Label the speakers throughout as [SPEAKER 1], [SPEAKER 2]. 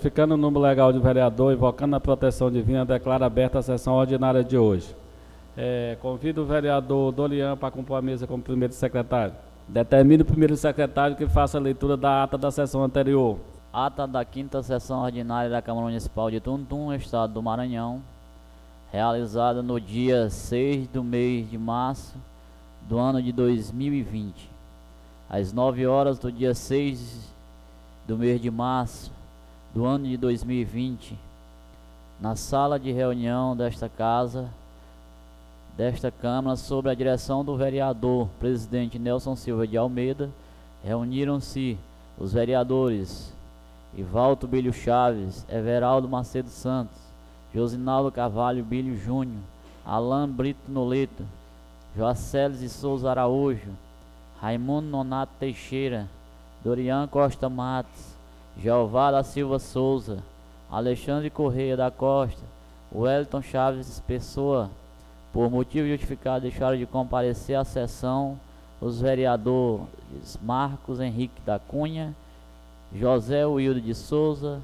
[SPEAKER 1] verificando o número legal de vereador, invocando a proteção divina, declaro aberta a sessão ordinária de hoje. Convido o vereador Dorian para compor a mesa como primeiro secretário. Determine o primeiro secretário que faça a leitura da ata da sessão anterior.
[SPEAKER 2] Ata da 5ª sessão ordinária da Câmara Municipal de Tuntum, Estado do Maranhão, realizada no dia 6 do mês de março do ano de 2020, às 9 horas do dia 6 do mês de março do ano de 2020, na sala de reunião desta Câmara, sob a direção do vereador presidente Nelson Silva de Almeida, reuniram-se os vereadores Ivalto Bilho Chaves, Everaldo Macedo Santos, Josinaldo Carvalho Bilho Júnior, Alain Brito Noleto, Joaceles de Souza Araújo, Raimundo Nonato Teixeira, Dorian Costa Matos, Jeová da Silva Souza, Alexandre Correia da Costa, Wellington Chaves Pessoa. Por motivo justificado, deixaram de comparecer à sessão os vereadores Marcos Henrique da Cunha, José Wildo de Souza.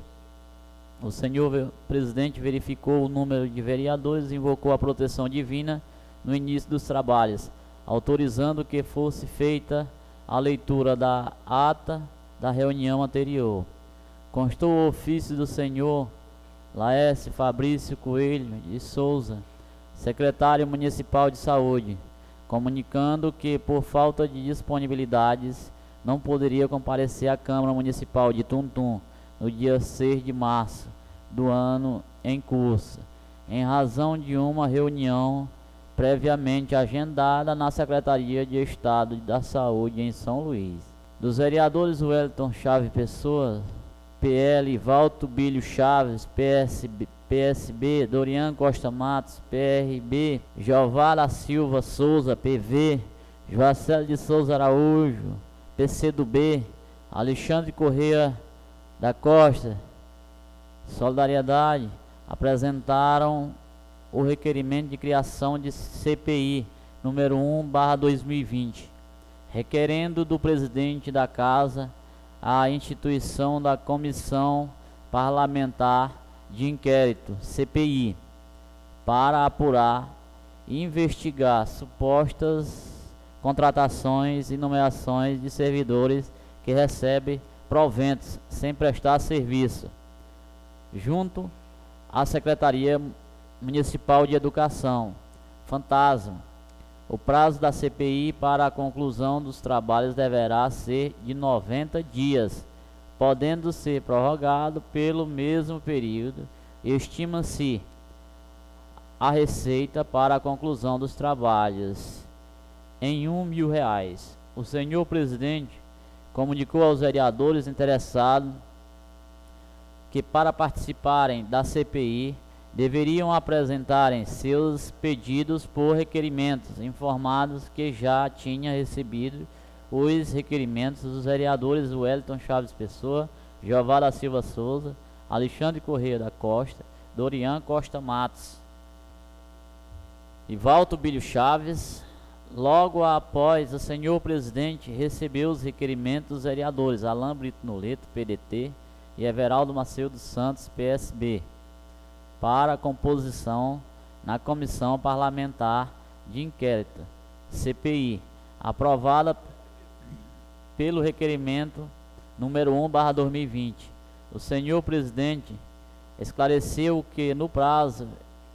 [SPEAKER 2] O senhor presidente verificou o número de vereadores e invocou a proteção divina no início dos trabalhos, autorizando que fosse feita a leitura da ata da reunião anterior. Constou o ofício do senhor Laércio Fabrício Coelho de Souza, secretário municipal de saúde, comunicando que por falta de disponibilidades não poderia comparecer à Câmara Municipal de Tuntum no dia 6 de março do ano em curso, em razão de uma reunião previamente agendada na Secretaria de Estado da Saúde em São Luís. Dos vereadores Wellington Chaves Pessoa, PL, Valto Bilho Chaves, PSB, Dorian Costa Matos, PRB, Jeová da Silva Souza, PV, Joacélio de Souza Araújo, PCdoB, Alexandre Correia da Costa, Solidariedade, apresentaram o requerimento de criação de CPI número 1/2020, requerendo do presidente da Casa a instituição da Comissão Parlamentar de Inquérito, CPI, para apurar e investigar supostas contratações e nomeações de servidores que recebem proventos sem prestar serviço, junto à Secretaria Municipal de Educação, fantasma. O prazo da CPI para a conclusão dos trabalhos deverá ser de 90 dias, podendo ser prorrogado pelo mesmo período. Estima-se a receita para a conclusão dos trabalhos em R$1.000. O senhor presidente comunicou aos vereadores interessados que, para participarem da CPI, deveriam apresentarem seus pedidos por requerimentos, informados que já tinha recebido os requerimentos dos vereadores Wellington Chaves Pessoa, Jeová da Silva Souza, Alexandre Correia da Costa, Dorian Costa Matos e Valto Bilho Chaves. Logo após o senhor presidente recebeu os requerimentos dos vereadores Alain Brito Noleto, PDT, e Everaldo Macedo Santos, PSB, para a composição na Comissão Parlamentar de Inquérito, CPI, aprovada pelo requerimento número 1/2020. O senhor presidente esclareceu que no prazo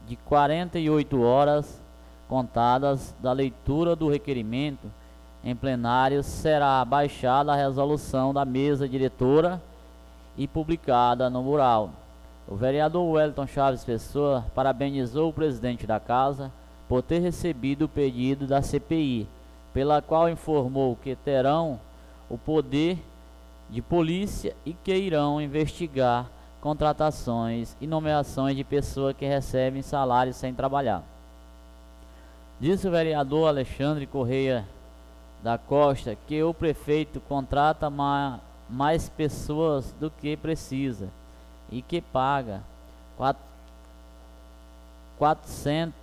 [SPEAKER 2] de 48 horas contadas da leitura do requerimento em plenário será baixada a resolução da mesa diretora e publicada no mural. O vereador Wellington Chaves Pessoa parabenizou o presidente da Casa por ter recebido o pedido da CPI, pela qual informou que terão o poder de polícia e que irão investigar contratações e nomeações de pessoas que recebem salário sem trabalhar. Disse o vereador Alexandre Correia da Costa que o prefeito contrata mais pessoas do que precisa e que paga 400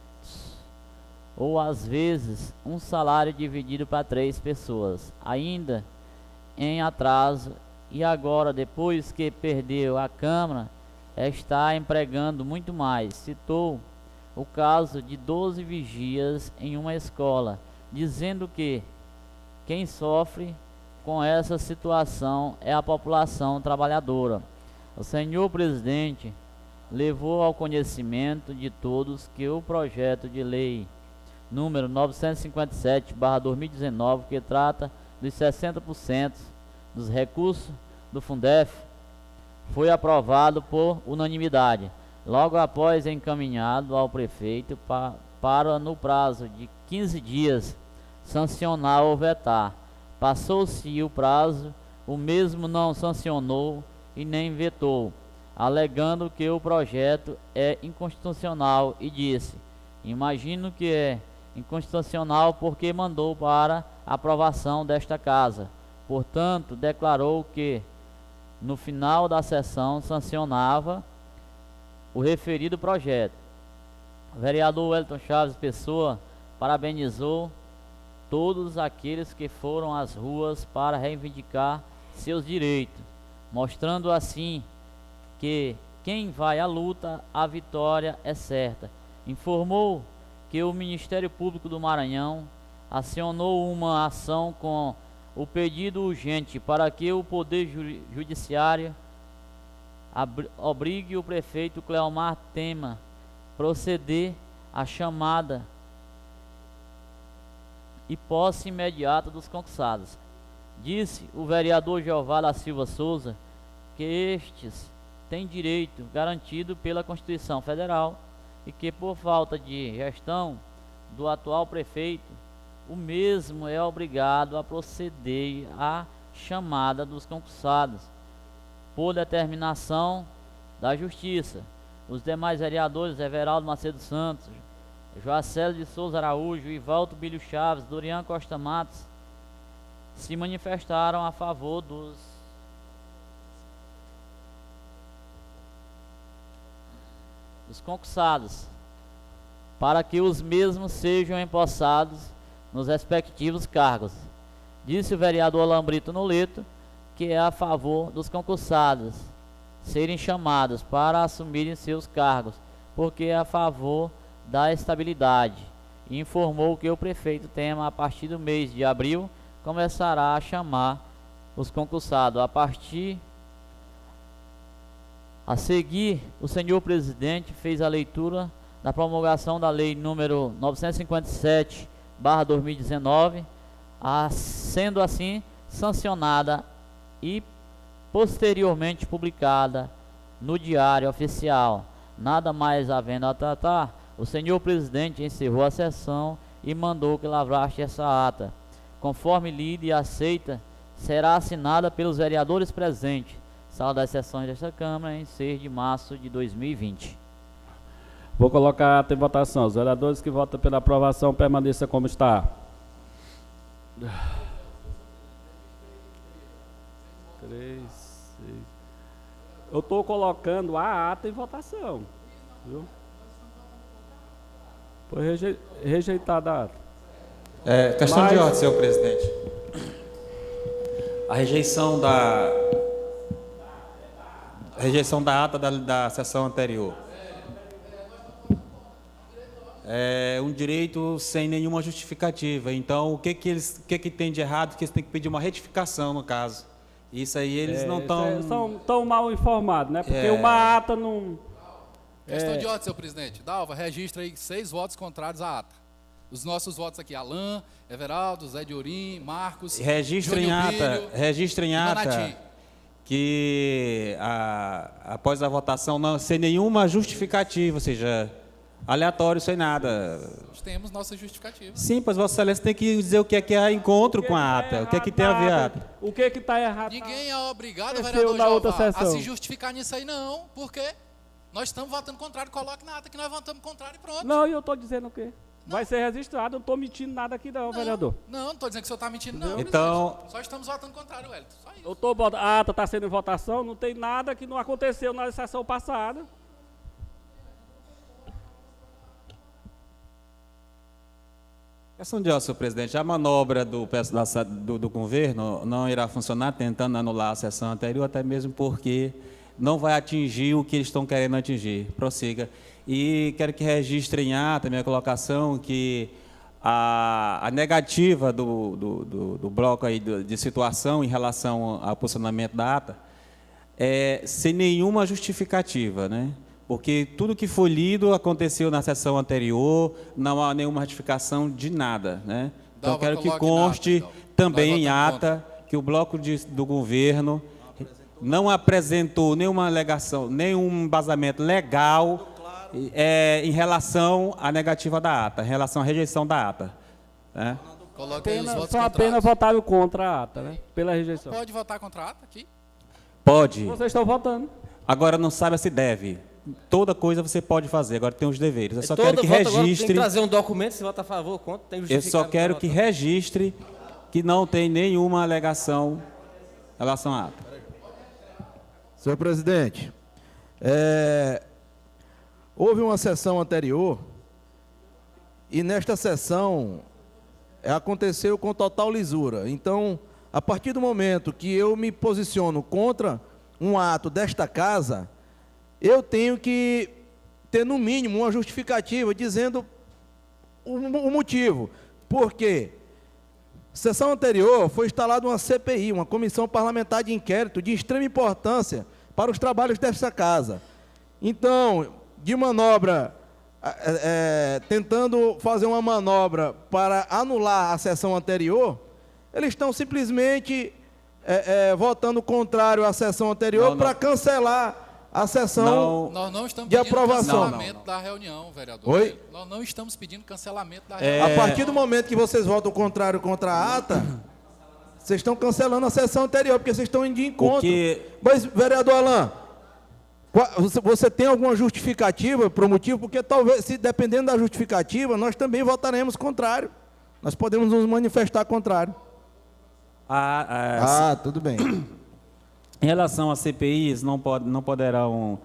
[SPEAKER 2] ou às vezes um salário dividido para 3 pessoas, ainda em atraso e agora, depois que perdeu a Câmara, está empregando muito mais. Citou o caso de 12 vigias em uma escola, dizendo que quem sofre com essa situação é a população trabalhadora. O senhor presidente levou ao conhecimento de todos que o projeto de lei número 957/2019, que trata dos 60% dos recursos do Fundef, foi aprovado por unanimidade. Logo após encaminhado ao prefeito para no prazo de 15 dias sancionar ou vetar. Passou-se o prazo, o mesmo não sancionou e nem vetou, alegando que o projeto é inconstitucional e disse: imagino que é inconstitucional porque mandou para aprovação desta casa. Portanto, declarou que no final da sessão sancionava o referido projeto. O vereador Wellington Chaves Pessoa parabenizou todos aqueles que foram às ruas para reivindicar seus direitos, mostrando assim que quem vai à luta, a vitória é certa. Informou que o Ministério Público do Maranhão acionou uma ação com o pedido urgente para que o Poder Judiciário obrigue o prefeito Cleomar Temer proceder à chamada e posse imediata dos concursados. Disse o vereador Jeová da Silva Souza que estes têm direito garantido pela Constituição Federal e que, por falta de gestão do atual prefeito, o mesmo é obrigado a proceder à chamada dos concursados por determinação da Justiça. Os demais vereadores, Everaldo Macedo Santos, Joacélio de Souza Araújo, Ivaldo Bilho Chaves, Dorian Costa Matos, se manifestaram a favor dos concursados, para que os mesmos sejam empossados nos respectivos cargos. Disse o vereador Lambrito Noleto que é a favor dos concursados serem chamados para assumirem seus cargos, porque é a favor da estabilidade, e informou que o prefeito Temer, a partir do mês de abril, começará a chamar os concursados. A seguir, o senhor presidente fez a leitura da promulgação da lei número 957/2019, sendo assim sancionada e posteriormente publicada no Diário Oficial. Nada mais havendo a tratar, o senhor presidente encerrou a sessão e mandou que lavraste essa ata. Conforme lida e aceita, será assinada pelos vereadores presentes. Sala das sessões desta Câmara, em 6 de março de 2020.
[SPEAKER 1] Vou colocar a ata em votação. Os vereadores que votam pela aprovação permaneçam como está. 3, 6. Eu estou colocando a ata em votação. Viu? Foi rejeitada a ata.
[SPEAKER 3] Questão de ordem, senhor presidente. A rejeição da ata da sessão anterior. É um direito sem nenhuma justificativa. Então, o que tem de errado? Que eles têm que pedir uma retificação, no caso. Isso aí eles não estão...
[SPEAKER 1] São tão mal informados, né? Porque uma ata não...
[SPEAKER 4] Questão de ordem, senhor presidente. Dalva, registra aí 6 votos contrários à ata. Os nossos votos aqui, Alain, Everaldo, Zé de Ourim, Marcos...
[SPEAKER 3] Registra em ata que após a votação, não, sem nenhuma justificativa, ou seja... aleatório, sem nada.
[SPEAKER 4] Nós temos nossa justificativa.
[SPEAKER 3] Sim, pois Vossa Excelência tem que dizer o que é encontro com a ata, o que é que tem a ver a ata.
[SPEAKER 1] O que está errado?
[SPEAKER 4] Ninguém é obrigado, vereador Jeová, a se justificar nisso aí, não. Por quê? Nós estamos votando contrário, coloque na ata que nós votamos contrário e pronto.
[SPEAKER 1] Não, eu estou dizendo o quê? Vai ser registrado, eu não estou mentindo nada aqui não, vereador.
[SPEAKER 4] Não estou dizendo que o senhor está mentindo, não.
[SPEAKER 3] Então...
[SPEAKER 4] Só estamos votando contrário, Wellington. Só isso.
[SPEAKER 1] A ata está sendo em votação, não tem nada que não aconteceu na sessão passada.
[SPEAKER 3] Questão de ordem, senhor presidente. A manobra do governo não irá funcionar tentando anular a sessão anterior, até mesmo porque não vai atingir o que eles estão querendo atingir. Prossiga. E quero que registre em ata a minha colocação que a negativa do bloco aí de situação em relação ao posicionamento da ata é sem nenhuma justificativa, né? Porque tudo que foi lido aconteceu na sessão anterior, não há nenhuma ratificação de nada, né? Então, quero que conste também em ata que o bloco do governo não apresentou nenhuma alegação, nenhum embasamento legal em relação à negativa da ata, em relação à rejeição da ata. Né?
[SPEAKER 1] Só apenas votaram contra a ata, né? Pela rejeição.
[SPEAKER 4] Pode votar contra a ata aqui?
[SPEAKER 3] Pode.
[SPEAKER 1] Vocês estão votando.
[SPEAKER 3] Agora não sabe se deve. Toda coisa você pode fazer, agora tem os deveres. Eu só
[SPEAKER 5] Todo
[SPEAKER 3] quero que
[SPEAKER 5] voto agora tem
[SPEAKER 3] registre.
[SPEAKER 5] que trazer um documento, se vota a favor ou contra, tem
[SPEAKER 3] Eu
[SPEAKER 5] justificado.
[SPEAKER 3] só quero que registre que não tem nenhuma alegação em relação à ata.
[SPEAKER 6] Senhor presidente, houve uma sessão anterior e nesta sessão aconteceu com total lisura. Então, a partir do momento que eu me posiciono contra um ato desta casa, eu tenho que ter, no mínimo, uma justificativa dizendo o motivo. Por quê? Sessão anterior foi instalada uma CPI, uma Comissão Parlamentar de Inquérito, de extrema importância para os trabalhos desta casa. Então, de manobra, tentando fazer uma manobra para anular a sessão anterior, eles estão simplesmente votando contrário à sessão anterior para cancelar a sessão
[SPEAKER 4] Nós não estamos
[SPEAKER 6] de
[SPEAKER 4] pedindo
[SPEAKER 6] aprovação.
[SPEAKER 4] cancelamento da reunião, vereador.
[SPEAKER 6] Oi?
[SPEAKER 4] Nós não estamos pedindo cancelamento da reunião.
[SPEAKER 6] A partir do momento que vocês votam contrário contra a ata, vocês estão cancelando a sessão anterior, porque vocês estão indo de encontro. Mas, vereador Alain, você tem alguma justificativa para o motivo? Porque talvez, se dependendo da justificativa, nós também votaremos contrário. Nós podemos nos manifestar contrário. Tudo bem.
[SPEAKER 3] Em relação às CPIs, não poderão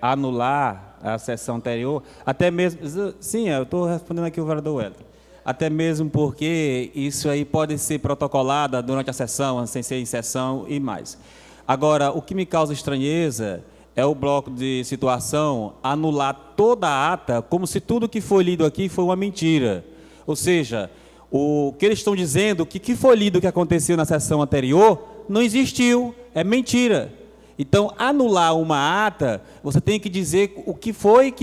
[SPEAKER 3] anular a sessão anterior, até mesmo... Sim, eu estou respondendo aqui o vereador Wellington. Até mesmo porque isso aí pode ser protocolado durante a sessão, sem ser em sessão e mais. Agora, o que me causa estranheza é o bloco de situação anular toda a ata como se tudo que foi lido aqui foi uma mentira. Ou seja, o que eles estão dizendo, que foi lido que aconteceu na sessão anterior, não existiu, é mentira. Então, anular uma ata, você tem que dizer o que foi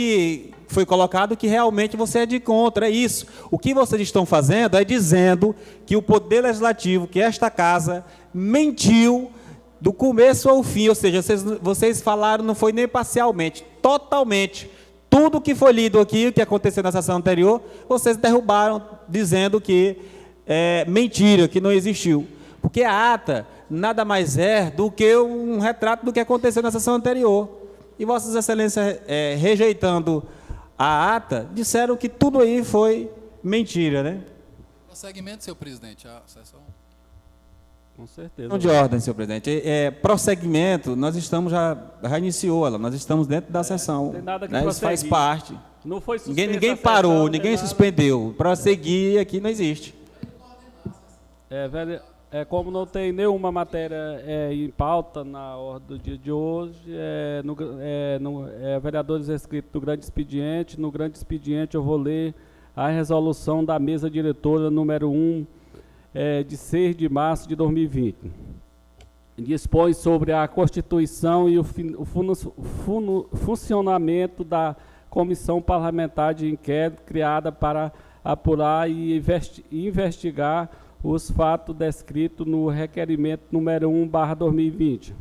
[SPEAKER 3] colocado que realmente você é de contra, é isso. O que vocês estão fazendo é dizendo que o Poder Legislativo, que esta casa, mentiu do começo ao fim, ou seja, vocês falaram, não foi nem parcialmente, totalmente. Tudo que foi lido aqui, o que aconteceu na sessão anterior, vocês derrubaram dizendo que é mentira, que não existiu. Porque a ata nada mais é do que um retrato do que aconteceu na sessão anterior. E Vossas Excelências, rejeitando a ata, disseram que tudo aí foi mentira, né?
[SPEAKER 4] Prosseguimento, senhor presidente, a sessão.
[SPEAKER 1] Com certeza.
[SPEAKER 3] Não de ordem, senhor presidente. Prosseguimento, nós estamos já iniciou ela, nós estamos dentro da sessão.
[SPEAKER 1] Não tem nada que
[SPEAKER 3] né? Isso faz
[SPEAKER 1] prosseguir.
[SPEAKER 3] parte.
[SPEAKER 1] Não foi suspensa
[SPEAKER 3] Ninguém
[SPEAKER 1] a
[SPEAKER 3] parou,
[SPEAKER 1] sessão,
[SPEAKER 3] ninguém
[SPEAKER 1] tem nada.
[SPEAKER 3] suspendeu. Prosseguir aqui não existe.
[SPEAKER 1] Como não tem nenhuma matéria em pauta na ordem do dia de hoje, vereadores inscritos no grande expediente. No grande expediente eu vou ler a resolução da mesa diretora número 1, de 6 de março de 2020. Dispõe sobre a constituição e o funcionamento da Comissão Parlamentar de Inquérito criada para apurar e investigar os fatos descritos no requerimento número 1/2020.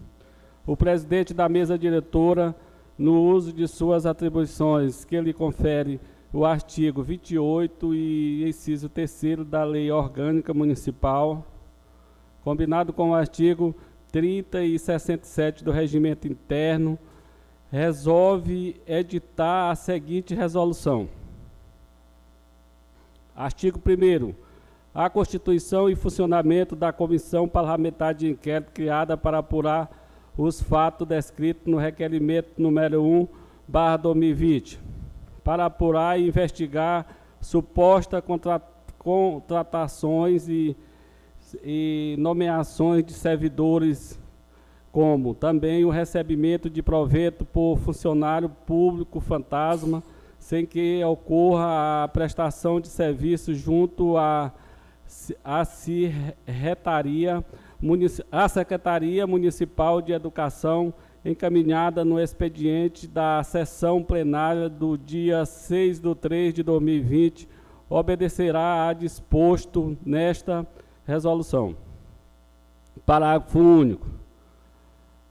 [SPEAKER 1] O presidente da mesa diretora, no uso de suas atribuições que lhe confere o artigo 28 e inciso 3º da Lei Orgânica Municipal, combinado com o artigo 30 e 67 do Regimento Interno, resolve editar a seguinte resolução. Artigo 1º. A Constituição e funcionamento da Comissão Parlamentar de Inquérito criada para apurar os fatos descritos no requerimento número 1/2020, para apurar e investigar suposta contratações e nomeações de servidores, como também o recebimento de provento por funcionário público fantasma, sem que ocorra a prestação de serviço junto à Secretaria Municipal de Educação, encaminhada no expediente da sessão plenária do dia 6/3/2020, obedecerá a disposto nesta resolução. Parágrafo único.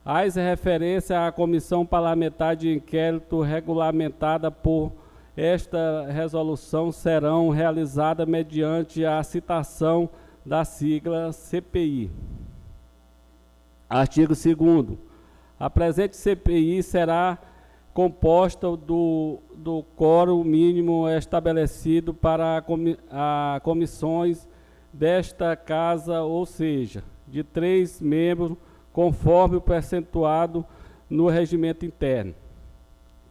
[SPEAKER 1] As referências à comissão parlamentar de inquérito regulamentada por esta resolução serão realizadas mediante a citação da sigla CPI. Artigo 2º. A presente CPI será composta do quórum mínimo estabelecido para comissões desta Casa, ou seja, de 3 membros, conforme o percentuado no regimento interno.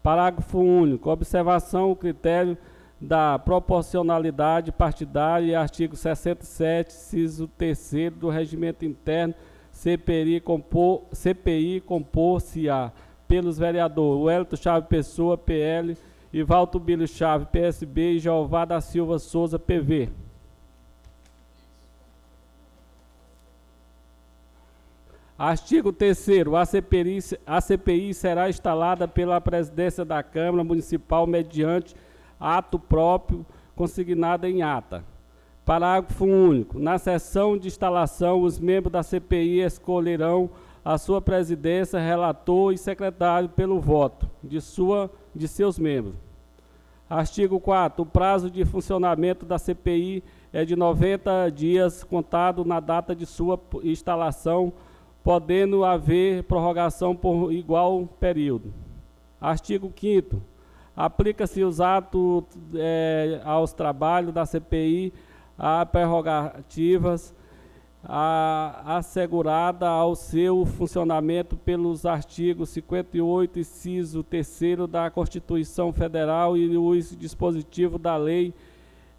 [SPEAKER 1] Parágrafo único. Observação o critério da proporcionalidade partidária e artigo 67, inciso 3º do regimento interno, CPI compor-se-á pelos vereadores Wellington Chaves Pessoa, PL, e Valto Bilho Chaves, PSB, e Jeová da Silva Souza, PV. Artigo 3º. A CPI será instalada pela presidência da Câmara Municipal mediante ato próprio consignado em ata. Parágrafo único. Na sessão de instalação, os membros da CPI escolherão a sua presidência, relator e secretário pelo voto de seus membros. Artigo 4º. O prazo de funcionamento da CPI é de 90 dias, contado na data de sua instalação, podendo haver prorrogação por igual período. Artigo 5º. Aplica-se os atos aos trabalhos da CPI a prerrogativas assegurada ao seu funcionamento pelos artigos 58, inciso 3º da Constituição Federal e os dispositivos da Lei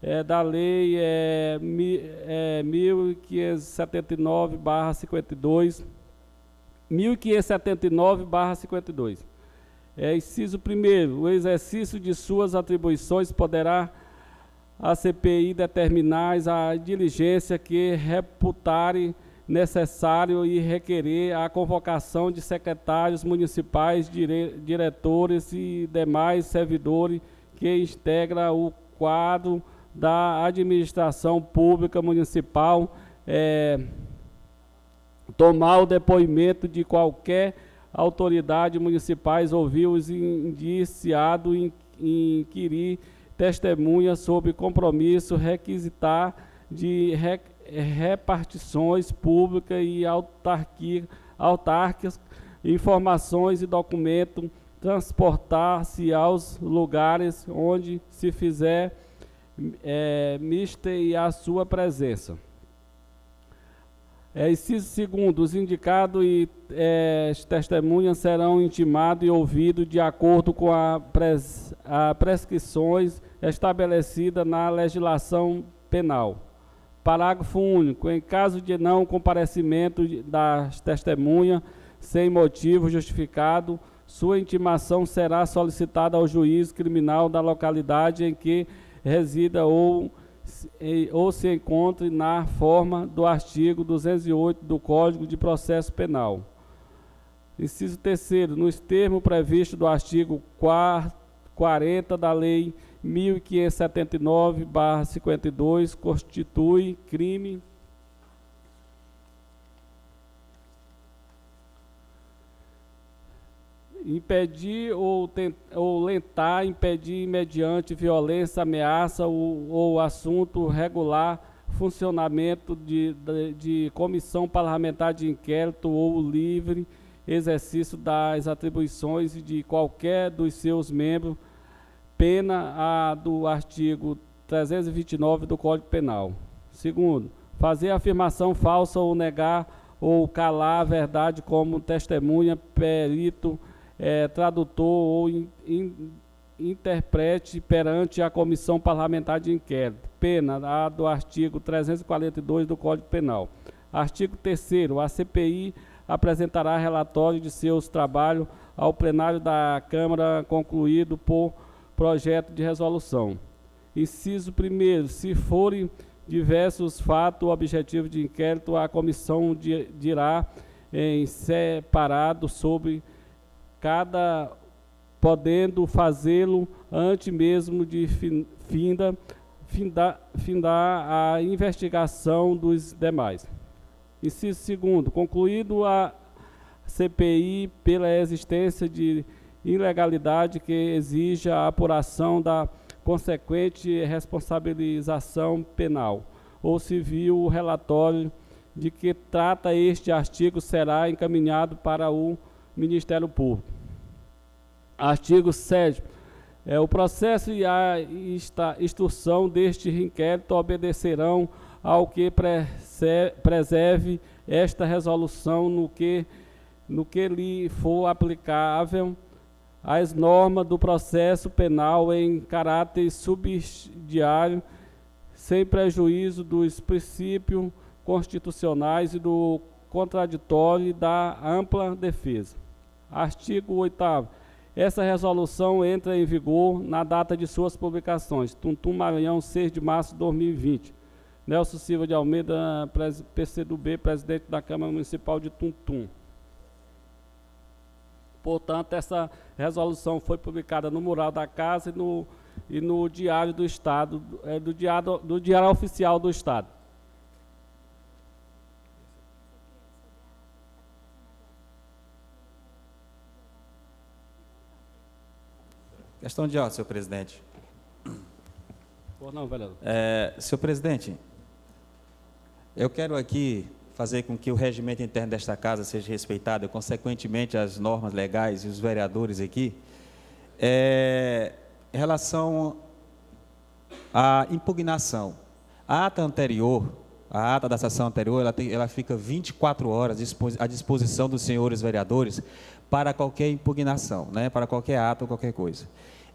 [SPEAKER 1] 1579/52, 1579/52. Inciso 1º. O exercício de suas atribuições poderá a CPI determinar a diligência que reputarem necessário e requerer a convocação de secretários municipais, diretores e demais servidores que integram o quadro da administração pública municipal, tomar o depoimento de qualquer autoridade municipal, ouvir os indiciados, inquirir testemunha sob compromisso, requisitar de repartições públicas e autárquicas, informações e documentos, transportar-se aos lugares onde se fizer mista e a sua presença. Inciso 2º. Os indicados e testemunhas serão intimados e ouvidos de acordo com as prescrições estabelecidas na legislação penal. Parágrafo único. Em caso de não comparecimento das testemunhas sem motivo justificado, sua intimação será solicitada ao juiz criminal da localidade em que resida ou se encontre na forma do artigo 208 do Código de Processo Penal. Inciso 3º. Nos termos previstos do artigo 40 da Lei 1579/52, constitui crime impedir ou lentar, impedir mediante violência, ameaça ou assunto regular funcionamento de comissão parlamentar de inquérito ou livre exercício das atribuições de qualquer dos seus membros, pena a do artigo 329 do Código Penal. Segundo, fazer afirmação falsa ou negar ou calar a verdade como testemunha, perito, tradutor ou interprete perante a Comissão Parlamentar de Inquérito, pena a do artigo 342 do Código Penal. Artigo 3º, a CPI apresentará relatório de seus trabalhos ao plenário da Câmara concluído por projeto de resolução. Inciso 1º, se forem diversos fatos objetivos de inquérito, a comissão dirá em separado sobre cada, podendo fazê-lo antes mesmo de findar a investigação dos demais. Inciso 2º, concluído a CPI pela existência de ilegalidade que exija a apuração da consequente responsabilização penal ou civil, o relatório de que trata este artigo será encaminhado para o Ministério Público. Artigo 7º. O processo e a instrução deste inquérito obedecerão ao que preserve esta resolução no que lhe for aplicável as normas do processo penal em caráter subsidiário, sem prejuízo dos princípios constitucionais e do contraditório e da ampla defesa. Artigo 8º. Essa resolução entra em vigor na data de suas publicações. Tuntum, Maranhão, 6 de março de 2020. Nelson Silva de Almeida, PCdoB, presidente da Câmara Municipal de Tuntum. Portanto, essa resolução foi publicada no mural da casa e no Diário do Estado, do Diário Oficial do Estado.
[SPEAKER 3] Questão de ordem, senhor presidente.
[SPEAKER 1] Por não, vereador.
[SPEAKER 3] Senhor presidente, eu quero aqui fazer com que o regimento interno desta casa seja respeitado e, consequentemente, as normas legais e os vereadores aqui, em relação à impugnação. A ata anterior, a ata da sessão anterior, ela fica 24 horas à disposição dos senhores vereadores para qualquer impugnação, né, para qualquer ato ou qualquer coisa.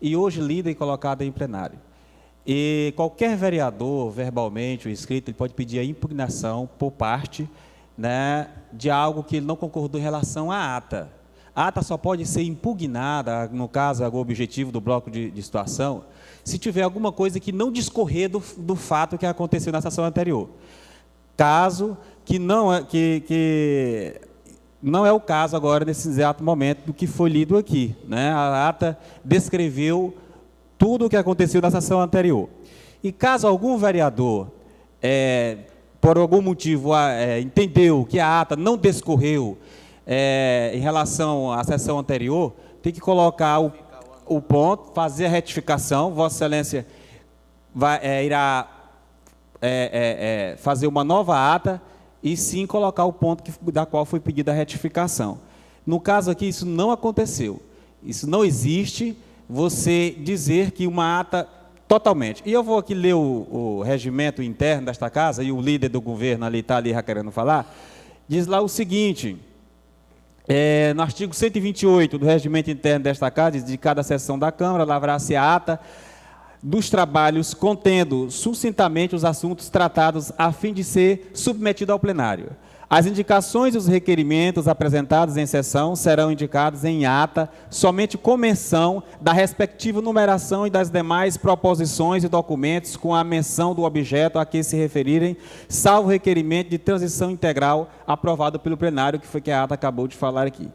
[SPEAKER 3] E hoje lida e colocada em plenário. E qualquer vereador, verbalmente ou escrito, ele pode pedir a impugnação por parte, né, de algo que ele não concordou em relação à ata. A ata só pode ser impugnada, no caso, o objetivo do bloco de situação, se tiver alguma coisa que não discorrer do fato que aconteceu na sessão anterior. Caso que não é o caso agora, nesse exato momento, do que foi lido aqui, né? A ata descreveu tudo o que aconteceu na sessão anterior. E caso algum vereador, por algum motivo, entendeu que a ata não discorreu em relação à sessão anterior, tem que colocar o ponto, fazer a retificação. Vossa Excelência irá fazer uma nova ata e sim colocar o ponto da qual foi pedida a retificação. No caso aqui, isso não aconteceu. Isso não existe, você dizer que uma ata totalmente. E eu vou aqui ler o regimento interno desta casa, e o líder do governo ali está ali já querendo falar, diz lá o seguinte, no artigo 128 do regimento interno desta casa, de cada sessão da Câmara, lavrar-se a ata dos trabalhos contendo sucintamente os assuntos tratados a fim de ser submetido ao plenário. As indicações e os requerimentos apresentados em sessão serão indicados em ata, somente com menção da respectiva numeração e das demais proposições e documentos com a menção do objeto a que se referirem, salvo requerimento de transição integral aprovado pelo plenário, que foi que a ata acabou de falar aqui.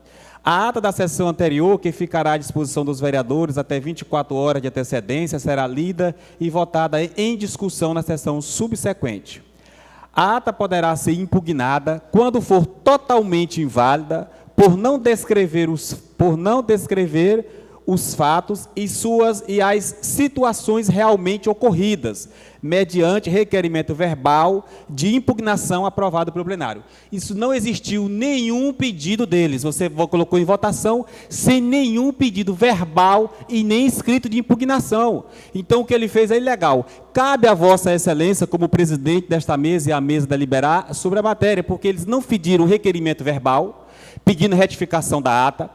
[SPEAKER 3] A ata da sessão anterior, que ficará à disposição dos vereadores até 24 horas de antecedência, será lida e votada em discussão na sessão subsequente. A ata poderá ser impugnada quando for totalmente inválida por não descrever os fatos e as situações realmente ocorridas, mediante requerimento verbal de impugnação aprovado pelo plenário. Isso não existiu nenhum pedido deles, você colocou em votação sem nenhum pedido verbal e nem escrito de impugnação. Então, o que ele fez é ilegal. Cabe a Vossa Excelência, como presidente desta mesa e a mesa deliberar sobre a matéria, porque eles não pediram requerimento verbal, pedindo retificação da ata.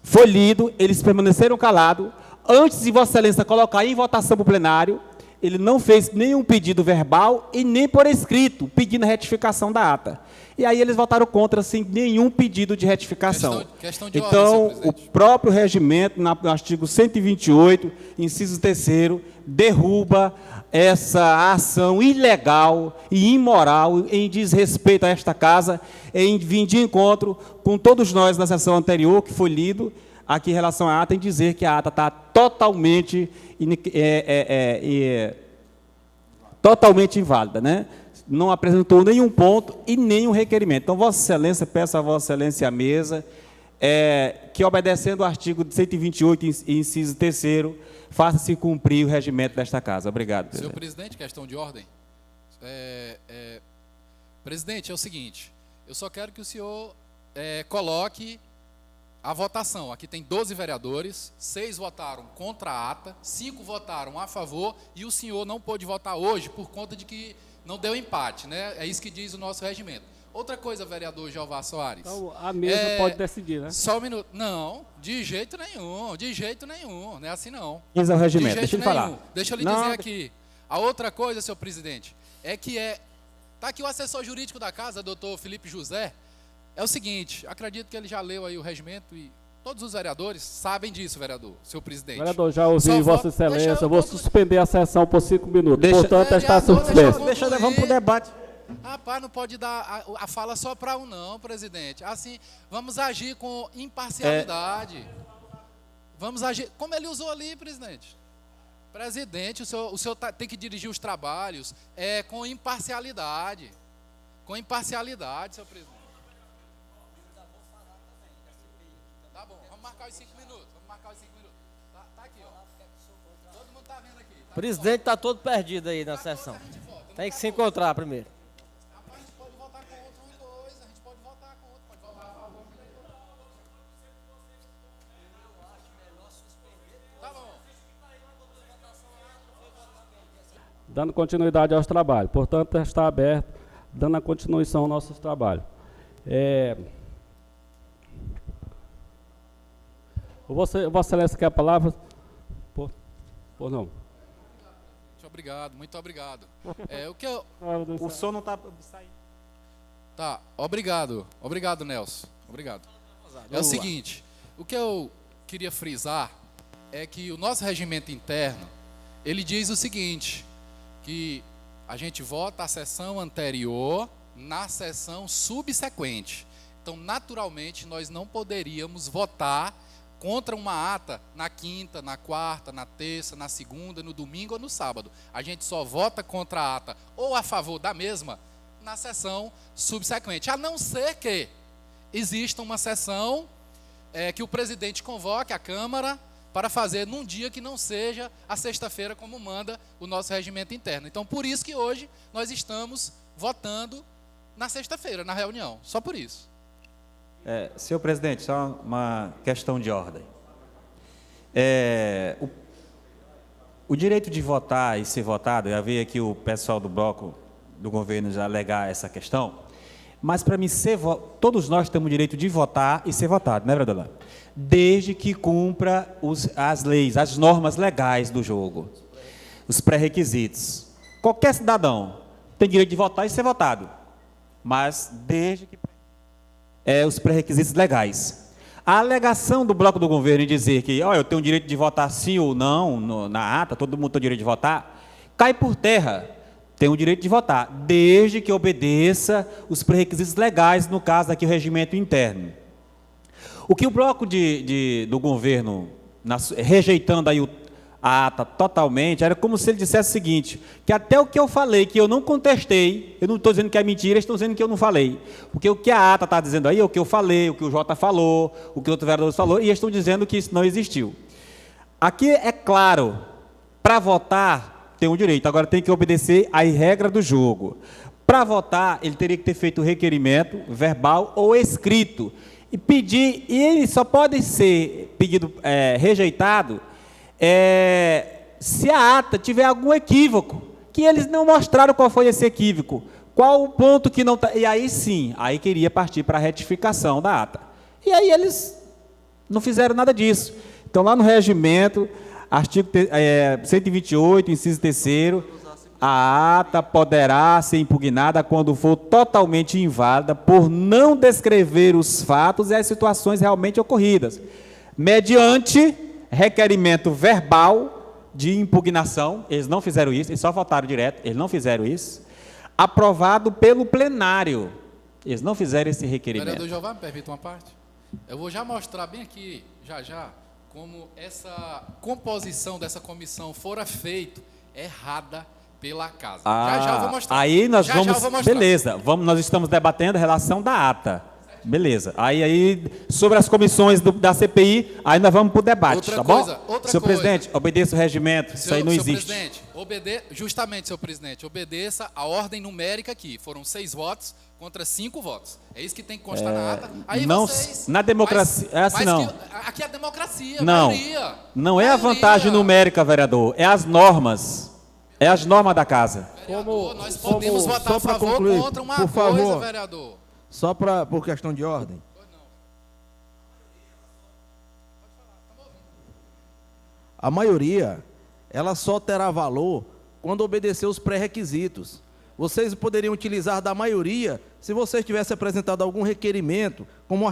[SPEAKER 3] Foi lido, eles permaneceram calados. antes de Vossa Excelência colocar em votação para o plenário, ele não fez nenhum pedido verbal e nem por escrito, pedindo a retificação da ata. E aí eles votaram contra, sem nenhum pedido de retificação.
[SPEAKER 4] Questão de ordem,
[SPEAKER 3] então,
[SPEAKER 4] senhor
[SPEAKER 3] o
[SPEAKER 4] presidente.
[SPEAKER 3] próprio regimento, no artigo 128, inciso 3º, derruba essa ação ilegal e imoral em desrespeito a esta casa, em vir de encontro com todos nós na sessão anterior, que foi lido aqui em relação à ata, em dizer que a ata está totalmente, totalmente inválida, né? Não apresentou nenhum ponto e nenhum requerimento. Então, Vossa Excelência, peço a Vossa Excelência à mesa, que, obedecendo ao artigo 128, inciso 3º, faça-se cumprir o regimento desta casa. Obrigado, presidente.
[SPEAKER 4] Senhor presidente, questão de ordem. Presidente, é o seguinte, eu só quero que o senhor coloque a votação. Aqui tem 12 vereadores, 6 votaram contra a ata, 5 votaram a favor, e o senhor não pôde votar hoje por conta de que não deu empate, né? É isso que diz o nosso regimento. Outra coisa, vereador Jeová Soares.
[SPEAKER 1] Então, a mesa pode decidir, né?
[SPEAKER 4] Só um minuto. Não, de jeito nenhum, não é assim não.
[SPEAKER 3] Diz ao regimento,
[SPEAKER 4] De
[SPEAKER 3] deixa
[SPEAKER 4] jeito
[SPEAKER 3] ele
[SPEAKER 4] nenhum.
[SPEAKER 3] falar.
[SPEAKER 4] Deixa eu lhe dizer aqui. A outra coisa, senhor presidente, tá aqui o assessor jurídico da casa, doutor Felipe José, é o seguinte, acredito que ele já leu aí o regimento e todos os vereadores sabem disso, vereador, senhor presidente.
[SPEAKER 1] Vereador, já ouvi Vossa Excelência, eu vou
[SPEAKER 4] concluir.
[SPEAKER 1] suspender a sessão por 5 minutos.
[SPEAKER 3] Deixa-
[SPEAKER 1] Portanto, está
[SPEAKER 4] Vereador,
[SPEAKER 1] suspensa.
[SPEAKER 3] Vamos para o debate.
[SPEAKER 4] Rapaz, não pode dar a fala só para um não, presidente. Assim, vamos agir com imparcialidade. Vamos agir, como ele usou ali, presidente. Presidente, o senhor tem que dirigir os trabalhos com imparcialidade. Com imparcialidade, senhor presidente. Tá bom, vamos marcar os 5 minutos. Tá aqui, ó. Todo mundo tá vendo aqui.
[SPEAKER 5] O presidente está todo perdido aí na sessão. Tem que se encontrar primeiro.
[SPEAKER 4] Rapaz, a gente pode votar com outro e dois. A gente pode votar com outro. Pode votar a favor. Tá bom.
[SPEAKER 1] Dando continuidade aos trabalhos. Portanto, está aberto, dando a continuação aos nossos trabalhos. Vossa Excelência quer a palavra? Por não.
[SPEAKER 4] Obrigado, muito obrigado.
[SPEAKER 3] O som não está saindo.
[SPEAKER 4] Tá, obrigado, Nelson. Obrigado. É o seguinte, o que eu queria frisar é que o nosso regimento interno, ele diz o seguinte, que a gente vota a sessão anterior na sessão subsequente. Então, naturalmente, nós não poderíamos votar contra uma ata na quinta, na quarta, na terça, na segunda, no domingo ou no sábado. A gente só vota contra a ata ou a favor da mesma na sessão subsequente, a não ser que exista uma sessão que o presidente convoque a Câmara para fazer num dia que não seja a sexta-feira, como manda o nosso regimento interno. Então, por isso que hoje nós estamos votando na sexta-feira, na reunião, só por isso.
[SPEAKER 3] Senhor presidente, só uma questão de ordem. O direito de votar e ser votado, eu vi aqui o pessoal do bloco do governo já alegar essa questão, mas para mim, todos nós temos o direito de votar e ser votado, né, vereador? Desde que cumpra as leis, as normas legais do jogo, os pré-requisitos. Qualquer cidadão tem direito de votar e ser votado, mas desde que os pré-requisitos legais. A alegação do bloco do governo em dizer que eu tenho o direito de votar sim ou não na ata, todo mundo tem o direito de votar, cai por terra. Tem o direito de votar, desde que obedeça os pré-requisitos legais, no caso aqui o regimento interno. O que o bloco do governo, rejeitando aí a ata totalmente, era como se ele dissesse o seguinte, que até o que eu falei, que eu não contestei, eu não estou dizendo que é mentira, eles estão dizendo que eu não falei. Porque o que a ata está dizendo aí é o que eu falei, o que o Jota falou, o que o outro vereador falou, e eles estão dizendo que isso não existiu. Aqui é claro, para votar tem um direito, agora tem que obedecer às regras do jogo. Para votar, ele teria que ter feito o requerimento verbal ou escrito, e ele só pode ser pedido rejeitado se a ata tiver algum equívoco, que eles não mostraram qual foi esse equívoco, qual o ponto que não está, e aí sim, aí queria partir para a retificação da ata. E aí eles não fizeram nada disso. Então, lá no regimento, Artigo 128, inciso 3º, a ata poderá ser impugnada quando for totalmente inválida por não descrever os fatos e as situações realmente ocorridas, mediante requerimento verbal de impugnação. Eles não fizeram isso, eles só votaram direto, eles não fizeram isso, aprovado pelo plenário. Eles não fizeram esse requerimento.
[SPEAKER 4] Vereador Jeová, me permita uma parte? Eu vou já mostrar bem aqui, já, como essa composição dessa comissão fora feita errada pela casa. Já eu vou mostrar.
[SPEAKER 3] Aí nós
[SPEAKER 4] já
[SPEAKER 3] vamos,
[SPEAKER 4] eu vou mostrar.
[SPEAKER 3] beleza, nós estamos debatendo a relação da ata. Beleza. Aí sobre as comissões da CPI, aí nós vamos para o debate,
[SPEAKER 4] Outra
[SPEAKER 3] tá
[SPEAKER 4] coisa,
[SPEAKER 3] bom?
[SPEAKER 4] outra
[SPEAKER 3] Senhor
[SPEAKER 4] coisa.
[SPEAKER 3] presidente, obedeça o regimento, isso aí não existe.
[SPEAKER 4] Senhor presidente, justamente, senhor presidente, obedeça a ordem numérica aqui. Foram 6 votos contra 5 votos. É isso que tem que constar na ata. Aí
[SPEAKER 3] não,
[SPEAKER 4] vocês,
[SPEAKER 3] na democracia, é assim não.
[SPEAKER 4] Aqui é a democracia,
[SPEAKER 3] Não,
[SPEAKER 4] maioria.
[SPEAKER 3] não é a vantagem numérica, vereador, é as normas. É as normas da casa.
[SPEAKER 4] Vereador, nós podemos votar
[SPEAKER 6] só
[SPEAKER 4] a
[SPEAKER 6] pra
[SPEAKER 4] favor
[SPEAKER 6] concluir,
[SPEAKER 4] contra uma
[SPEAKER 6] por
[SPEAKER 4] coisa,
[SPEAKER 6] favor.
[SPEAKER 4] vereador.
[SPEAKER 6] Só por questão de ordem. A maioria, ela só terá valor quando obedecer os pré-requisitos. Vocês poderiam utilizar da maioria se vocês tivessem apresentado algum requerimento, como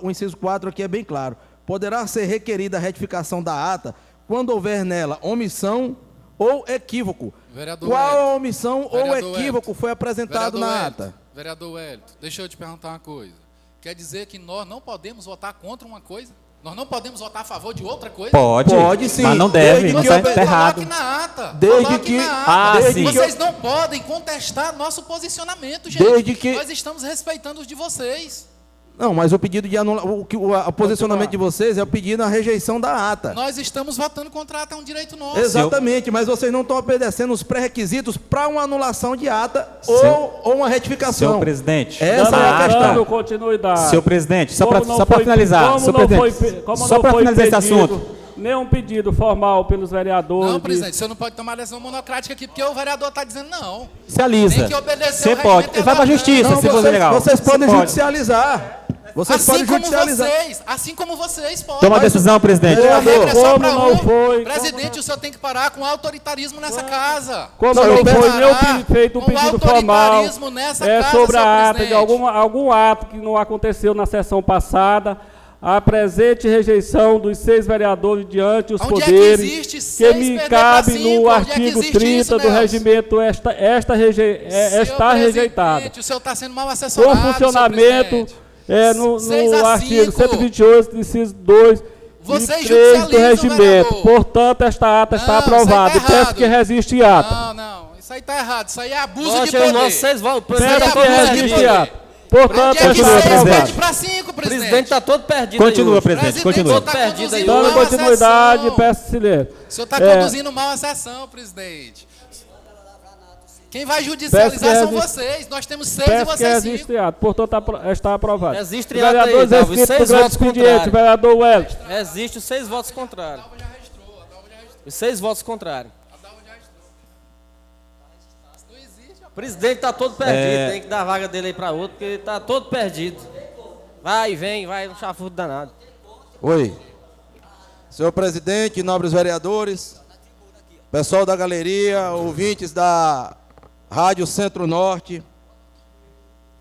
[SPEAKER 6] o inciso 4 aqui é bem claro. Poderá ser requerida a retificação da ata quando houver nela omissão ou equívoco.
[SPEAKER 4] Vereador
[SPEAKER 6] Qual
[SPEAKER 4] Wellington.
[SPEAKER 6] a omissão ou
[SPEAKER 4] Vereador
[SPEAKER 6] equívoco foi apresentado na ata?
[SPEAKER 4] Vereador Wellington, deixa eu te perguntar uma coisa. Quer dizer que nós não podemos votar contra uma coisa? Nós não podemos votar a favor de outra coisa?
[SPEAKER 6] Pode sim,
[SPEAKER 3] mas não deve,
[SPEAKER 6] desde
[SPEAKER 3] não
[SPEAKER 6] que
[SPEAKER 3] está errado.
[SPEAKER 4] Coloque na ata.
[SPEAKER 6] Desde
[SPEAKER 4] Coloque
[SPEAKER 6] que-
[SPEAKER 4] na ata.
[SPEAKER 3] desde
[SPEAKER 6] que-
[SPEAKER 4] Vocês não podem contestar nosso posicionamento, gente.
[SPEAKER 6] Desde que-
[SPEAKER 4] Nós estamos respeitando os de vocês.
[SPEAKER 6] Não, mas o pedido de anulação, o posicionamento de vocês é o pedido à rejeição da ata.
[SPEAKER 4] Nós estamos votando contra a ata, é um direito nosso.
[SPEAKER 6] Exatamente, mas vocês não estão obedecendo os pré-requisitos para uma anulação de ata ou uma retificação.
[SPEAKER 3] Senhor presidente,
[SPEAKER 6] Essa é a questão.
[SPEAKER 1] Dando continuidade.
[SPEAKER 3] senhor presidente, só
[SPEAKER 1] Como
[SPEAKER 3] para
[SPEAKER 1] não foi-
[SPEAKER 3] finalizar,
[SPEAKER 1] como
[SPEAKER 3] senhor
[SPEAKER 1] não foi
[SPEAKER 3] presidente,
[SPEAKER 1] pe- como
[SPEAKER 3] só
[SPEAKER 1] não
[SPEAKER 3] para
[SPEAKER 1] foi
[SPEAKER 3] finalizar esse
[SPEAKER 1] pedido
[SPEAKER 3] assunto.
[SPEAKER 1] Nenhum pedido formal pelos vereadores.
[SPEAKER 4] Não, presidente, o senhor não pode tomar decisão monocrática aqui, porque o vereador está dizendo não.
[SPEAKER 3] Se alisa.
[SPEAKER 4] Tem que obedecer
[SPEAKER 3] Você
[SPEAKER 4] o
[SPEAKER 3] pode.
[SPEAKER 4] regimento
[SPEAKER 3] Vai para a
[SPEAKER 4] interno.
[SPEAKER 3] justiça,
[SPEAKER 6] Não,
[SPEAKER 3] se for legal.
[SPEAKER 6] vocês podem
[SPEAKER 3] Pode.
[SPEAKER 6] judicializar. Vocês podem judicializar.
[SPEAKER 4] Assim como vocês podem.
[SPEAKER 3] Toma a decisão, presidente.
[SPEAKER 4] A regra é só
[SPEAKER 1] Como
[SPEAKER 4] pra
[SPEAKER 1] não
[SPEAKER 4] um.
[SPEAKER 1] foi-
[SPEAKER 4] Presidente, o senhor tem que parar com o autoritarismo nessa casa.
[SPEAKER 1] Como
[SPEAKER 6] Não,
[SPEAKER 1] não
[SPEAKER 6] eu
[SPEAKER 1] foi
[SPEAKER 6] peço-
[SPEAKER 1] nenhum feito um
[SPEAKER 4] com
[SPEAKER 1] pedido formal
[SPEAKER 4] autoritarismo nessa casa,
[SPEAKER 1] sobre
[SPEAKER 4] senhor
[SPEAKER 1] a ata de
[SPEAKER 4] presidente.
[SPEAKER 1] algum ato que não aconteceu na sessão passada, a presente rejeição dos 6 vereadores diante os
[SPEAKER 4] Onde é que
[SPEAKER 1] poderes
[SPEAKER 4] existe
[SPEAKER 1] que
[SPEAKER 4] 6
[SPEAKER 1] me
[SPEAKER 4] perder
[SPEAKER 1] cabe
[SPEAKER 4] pra 5?
[SPEAKER 1] no
[SPEAKER 4] Onde é que
[SPEAKER 1] artigo
[SPEAKER 4] existe
[SPEAKER 1] 30
[SPEAKER 4] isso,
[SPEAKER 1] do
[SPEAKER 4] Nelson?
[SPEAKER 1] regimento está
[SPEAKER 4] Senhor
[SPEAKER 1] rejeitado.
[SPEAKER 4] presidente, o senhor está sendo mal
[SPEAKER 1] Por
[SPEAKER 4] assessorado, senhor
[SPEAKER 1] funcionamento
[SPEAKER 4] presidente.
[SPEAKER 1] no
[SPEAKER 4] 6 a
[SPEAKER 1] artigo
[SPEAKER 4] 5.
[SPEAKER 1] 128, inciso 2
[SPEAKER 4] Vocês
[SPEAKER 1] e 3 do
[SPEAKER 4] judicializam,
[SPEAKER 1] regimento.
[SPEAKER 4] vereador.
[SPEAKER 1] Portanto, esta ata está
[SPEAKER 4] Não, isso aí
[SPEAKER 1] aprovada.
[SPEAKER 4] tá
[SPEAKER 1] E peço
[SPEAKER 4] errado.
[SPEAKER 1] que resiste a ata.
[SPEAKER 4] Não, isso aí tá errado. Isso aí é abuso
[SPEAKER 5] Nós
[SPEAKER 4] de
[SPEAKER 5] tiramos
[SPEAKER 4] poder.
[SPEAKER 5] nossos 6 votos. O
[SPEAKER 1] Peço
[SPEAKER 5] presidente
[SPEAKER 4] é
[SPEAKER 1] que
[SPEAKER 5] tá todo
[SPEAKER 4] abuso de
[SPEAKER 5] perdido.
[SPEAKER 1] resiste a
[SPEAKER 4] poder.
[SPEAKER 1] ata. Portanto,
[SPEAKER 4] Onde é que
[SPEAKER 3] Continua,
[SPEAKER 4] 6
[SPEAKER 3] presidente.
[SPEAKER 4] perde pra 5,
[SPEAKER 5] O
[SPEAKER 4] presidente?
[SPEAKER 5] presidente está todo perdido.
[SPEAKER 3] Continua,
[SPEAKER 5] aí hoje.
[SPEAKER 3] presidente,
[SPEAKER 4] O
[SPEAKER 3] continua.
[SPEAKER 4] senhor tá
[SPEAKER 5] Perdido
[SPEAKER 4] conduzindo
[SPEAKER 5] aí.
[SPEAKER 1] dando
[SPEAKER 4] mal a
[SPEAKER 1] continuidade,
[SPEAKER 4] sessão.
[SPEAKER 1] peço silêncio.
[SPEAKER 4] O senhor está
[SPEAKER 1] É.
[SPEAKER 4] conduzindo mal a sessão, presidente. Quem vai judicializar
[SPEAKER 1] Peço
[SPEAKER 4] são
[SPEAKER 1] que
[SPEAKER 4] vocês. Nós temos 6 e
[SPEAKER 1] Peço que
[SPEAKER 4] vocês 5.
[SPEAKER 1] resiste a ata. Portanto, está aprovado.
[SPEAKER 5] Resiste
[SPEAKER 1] Os
[SPEAKER 5] a ata aí,
[SPEAKER 1] vereadores
[SPEAKER 5] Dalva, os
[SPEAKER 1] inscritos no
[SPEAKER 5] 6
[SPEAKER 1] grande
[SPEAKER 5] votos
[SPEAKER 1] expediente,
[SPEAKER 5] contrários.
[SPEAKER 1] vereador Wellington.
[SPEAKER 5] Existe os 6 votos contrários. Os 6 votos contrários. O presidente está todo perdido. Tem que dar a vaga dele aí para outro, porque ele está todo perdido. Vai e vem, vai no chafudo danado.
[SPEAKER 6] Oi. Senhor presidente, nobres vereadores, pessoal da galeria, ouvintes da Rádio Centro-Norte,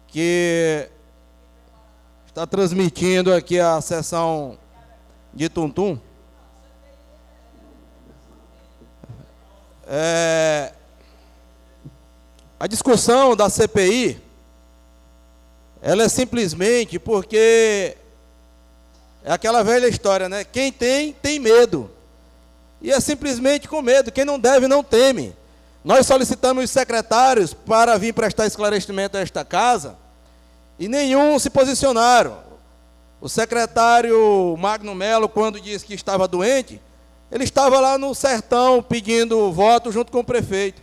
[SPEAKER 6] que está transmitindo aqui a sessão de Tuntum. A discussão da CPI, ela é simplesmente porque é aquela velha história, né? Quem tem, tem medo. E é simplesmente com medo. Quem não deve, não teme. Nós solicitamos os secretários para vir prestar esclarecimento a esta casa e nenhum se posicionaram. O secretário Magno Melo, quando disse que estava doente, ele estava lá no sertão pedindo voto junto com o prefeito.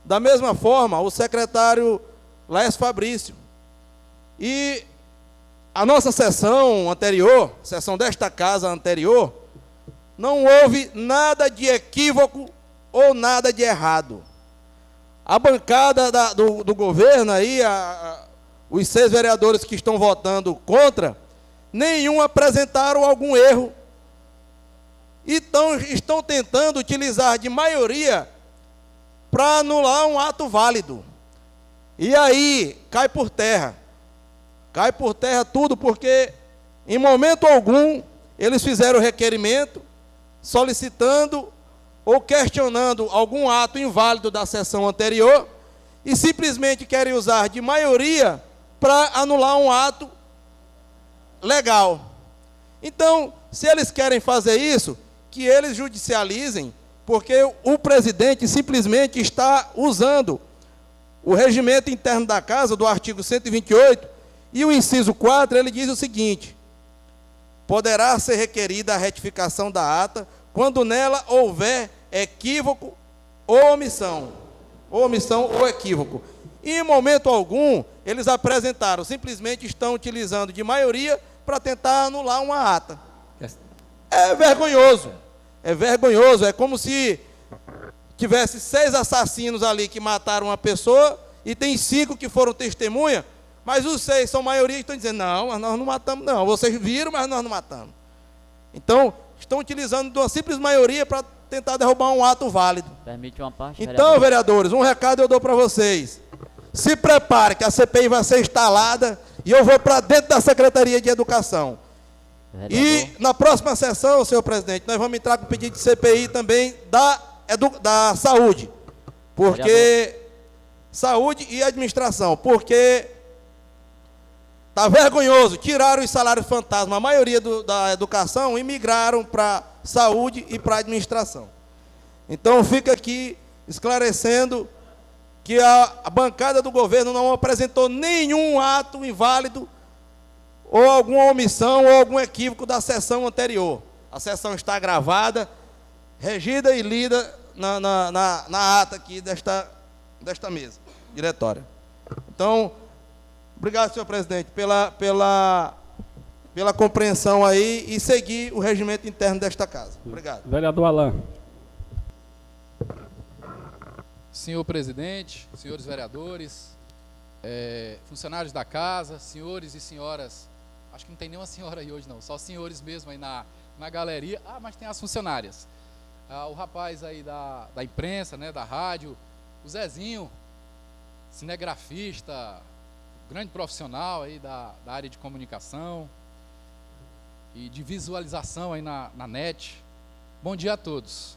[SPEAKER 6] Da mesma forma, o secretário Laércio Fabrício. E a nossa sessão anterior, sessão desta casa anterior, não houve nada de equívoco ou nada de errado. A bancada do governo aí, os 6 vereadores que estão votando contra, nenhum apresentaram algum erro. Então, estão tentando utilizar de maioria para anular um ato válido. E aí, cai por terra tudo, porque em momento algum eles fizeram requerimento solicitando ou questionando algum ato inválido da sessão anterior e simplesmente querem usar de maioria para anular um ato legal. Então, se eles querem fazer isso, que eles judicializem, porque o presidente simplesmente está usando o regimento interno da Casa, do artigo 128, e o inciso 4, ele diz o seguinte: poderá ser requerida a retificação da ata quando nela houver equívoco ou omissão. Ou equívoco. E em momento algum, eles apresentaram, simplesmente estão utilizando de maioria para tentar anular uma ata. É vergonhoso. É como se tivesse 6 assassinos ali que mataram uma pessoa e tem 5 que foram testemunha, mas os 6 são maioria e estão dizendo, não, mas nós não matamos não, vocês viram, mas nós não matamos. Então, estão utilizando de uma simples maioria para tentar derrubar um ato válido.
[SPEAKER 2] Permite uma parte,
[SPEAKER 6] então, vereadores, um recado eu dou para vocês. Se prepare que a CPI vai ser instalada e eu vou para dentro da Secretaria de Educação. Vereador. E na próxima sessão, senhor presidente, nós vamos entrar com pedido de CPI também da saúde. Porque... Vereador. Saúde e administração, porque está vergonhoso, tiraram os salários fantasma, a maioria da educação, e migraram para saúde e para administração. Então fica aqui esclarecendo que a bancada do governo não apresentou nenhum ato inválido ou alguma omissão ou algum equívoco da sessão anterior. A sessão está gravada, regida e lida na ata aqui desta mesa diretória. Então, obrigado, senhor presidente, pela compreensão aí e seguir o regimento interno desta casa. Obrigado.
[SPEAKER 1] Vereador Alain.
[SPEAKER 4] Senhor presidente, senhores vereadores, funcionários da casa, senhores e senhoras, acho que não tem nenhuma senhora aí hoje não, só senhores mesmo aí na galeria. Ah, mas tem as funcionárias. O rapaz aí da imprensa, né, da rádio, o Zezinho, cinegrafista, grande profissional aí da área de comunicação e de visualização aí na net. Bom dia a todos.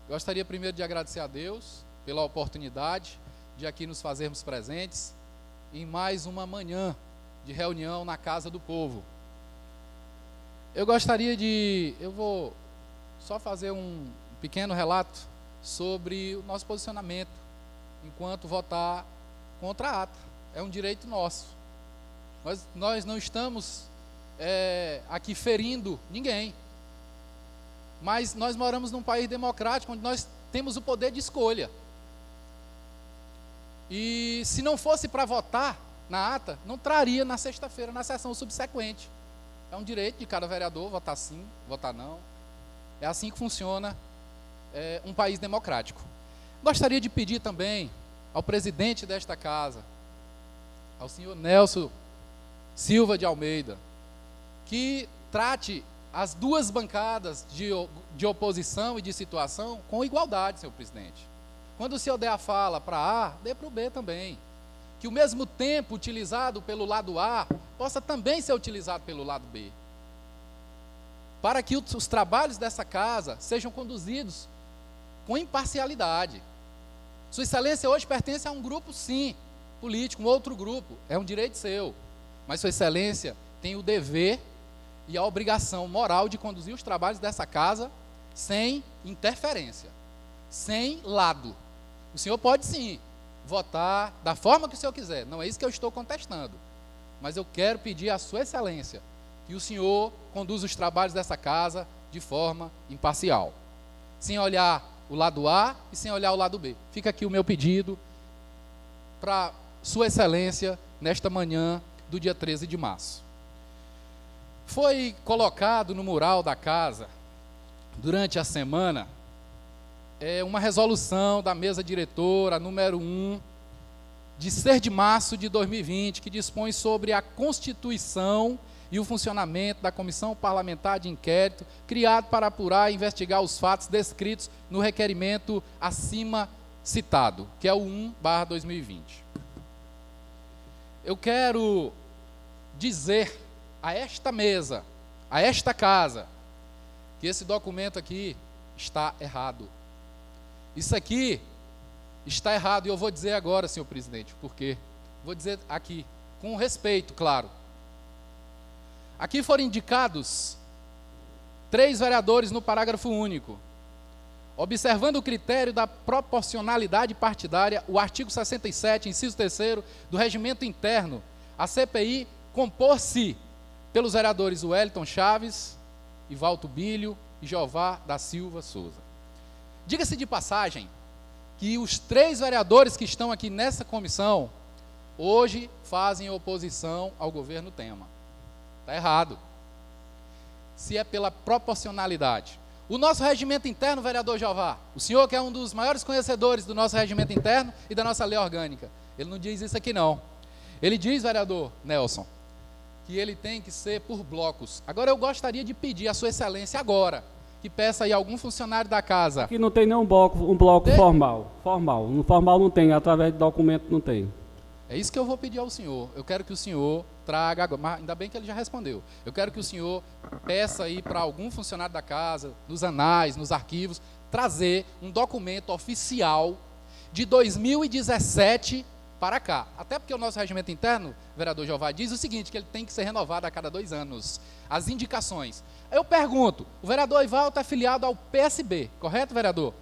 [SPEAKER 4] Gostaria primeiro de agradecer a Deus pela oportunidade de aqui nos fazermos presentes em mais uma manhã de reunião na Casa do Povo. Eu vou só fazer um pequeno relato sobre o nosso posicionamento enquanto votar contra a ata. É um direito nosso. Nós não estamos aqui ferindo ninguém. Mas nós moramos num país democrático onde nós temos o poder de escolha. E se não fosse para votar na ata, não traria na sexta-feira, na sessão subsequente. É um direito de cada vereador votar sim, votar não. É assim que funciona um país democrático. Gostaria de pedir também ao presidente desta casa, ao senhor Nelson Silva de Almeida, que trate as duas bancadas de oposição e de situação com igualdade, senhor presidente. Quando o senhor der a fala para A, dê para o B também. Que o mesmo tempo utilizado pelo lado A possa também ser utilizado pelo lado B. Para que os trabalhos dessa casa sejam conduzidos com imparcialidade. Sua Excelência hoje pertence a um grupo, sim, político, um outro grupo. É um direito seu. Mas Sua Excelência tem o dever e a obrigação moral de conduzir os trabalhos dessa casa sem interferência, sem lado. O senhor pode, sim, votar da forma que o senhor quiser. Não é isso que eu estou contestando. Mas eu quero pedir à Sua Excelência que o senhor conduza os trabalhos dessa casa de forma imparcial, sem olhar o lado A e sem olhar o lado B. Fica aqui o meu pedido para Sua Excelência nesta manhã do dia 13 de março. Foi colocado no mural da casa, durante a semana, uma resolução da mesa diretora, número 1, de 6 de março de 2020, que dispõe sobre a constituição e o funcionamento da Comissão Parlamentar de Inquérito, criado para apurar e investigar os fatos descritos no requerimento acima citado, que é o 1/2020. Eu quero dizer a esta mesa, a esta casa, que esse documento aqui está errado. Isso aqui está errado, e eu vou dizer agora, senhor presidente, por quê? Vou dizer aqui, com respeito, claro. Aqui foram indicados 3 vereadores no parágrafo único. Observando o critério da proporcionalidade partidária, o artigo 67, inciso 3º, do Regimento Interno, a CPI compor-se pelos vereadores Wellington Chaves, Ivalto Bilho e Jeová da Silva Souza. Diga-se de passagem que os 3 vereadores que estão aqui nessa comissão, hoje fazem oposição ao governo Temer. Está errado. Se é pela proporcionalidade. O nosso regimento interno, vereador Jeová, o senhor que é um dos maiores conhecedores do nosso regimento interno e da nossa lei orgânica, ele não diz isso aqui não. Ele diz, vereador Nelson, que ele tem que ser por blocos. Agora eu gostaria de pedir a sua excelência agora, que peça aí algum funcionário da casa.
[SPEAKER 1] Aqui não tem nenhum bloco formal. No formal não tem, através de documento não tem.
[SPEAKER 4] É isso que eu vou pedir ao senhor. Eu quero que o senhor traga agora, mas ainda bem que ele já respondeu. Eu quero que o senhor peça aí para algum funcionário da casa, nos anais, nos arquivos, trazer um documento oficial de 2017 para cá. Até porque o nosso regimento interno, vereador Jeová, diz o seguinte, que ele tem que ser renovado a cada 2 anos. As indicações. Eu pergunto, o vereador Ivalto é filiado ao PSB, correto, vereador?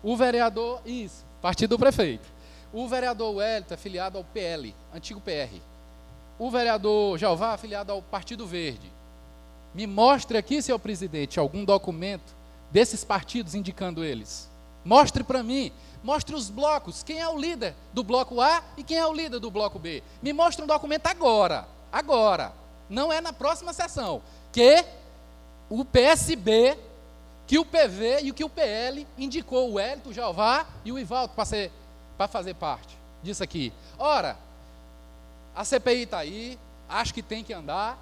[SPEAKER 4] O vereador, isso, partido do prefeito. O vereador Wellington é filiado ao PL, antigo PR. O vereador Jeová é filiado ao Partido Verde. Me mostre aqui, senhor presidente, algum documento desses partidos indicando eles. Mostre para mim. Mostre os blocos. Quem é o líder do bloco A e quem é o líder do bloco B. Me mostre um documento agora. Agora. Não é na próxima sessão. Que o PSB, que o PV e que o PL indicou o Wellington, o Jeová e o Ivalto para fazer parte disso aqui. Ora, a CPI está aí, acho que tem que andar.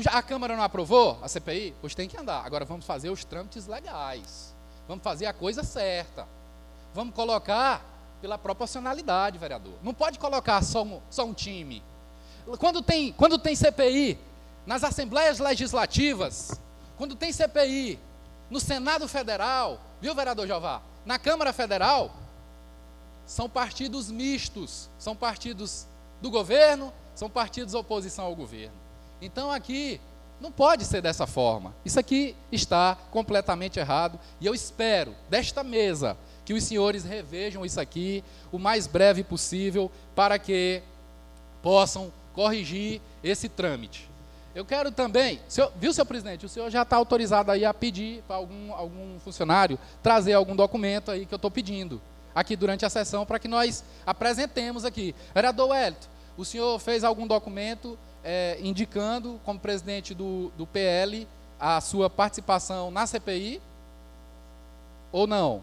[SPEAKER 4] A Câmara não aprovou a CPI? Pois tem que andar. Agora vamos fazer os trâmites legais. Vamos fazer a coisa certa. Vamos colocar pela proporcionalidade, vereador. Não pode colocar só um time. Quando tem CPI nas Assembleias Legislativas, quando tem CPI no Senado Federal, viu, vereador Jeová? Na Câmara Federal, são partidos mistos, são partidos do governo, são partidos oposição ao governo. Então aqui não pode ser dessa forma. Isso aqui está completamente errado e eu espero desta mesa que os senhores revejam isso aqui o mais breve possível para que possam corrigir esse trâmite. Eu quero também, viu, senhor presidente, o senhor já está autorizado aí a pedir para algum funcionário trazer algum documento aí que eu estou pedindo aqui durante a sessão para que nós apresentemos aqui. Vereador Wellington, o senhor fez algum documento indicando, como presidente do PL, a sua participação na CPI? Ou não?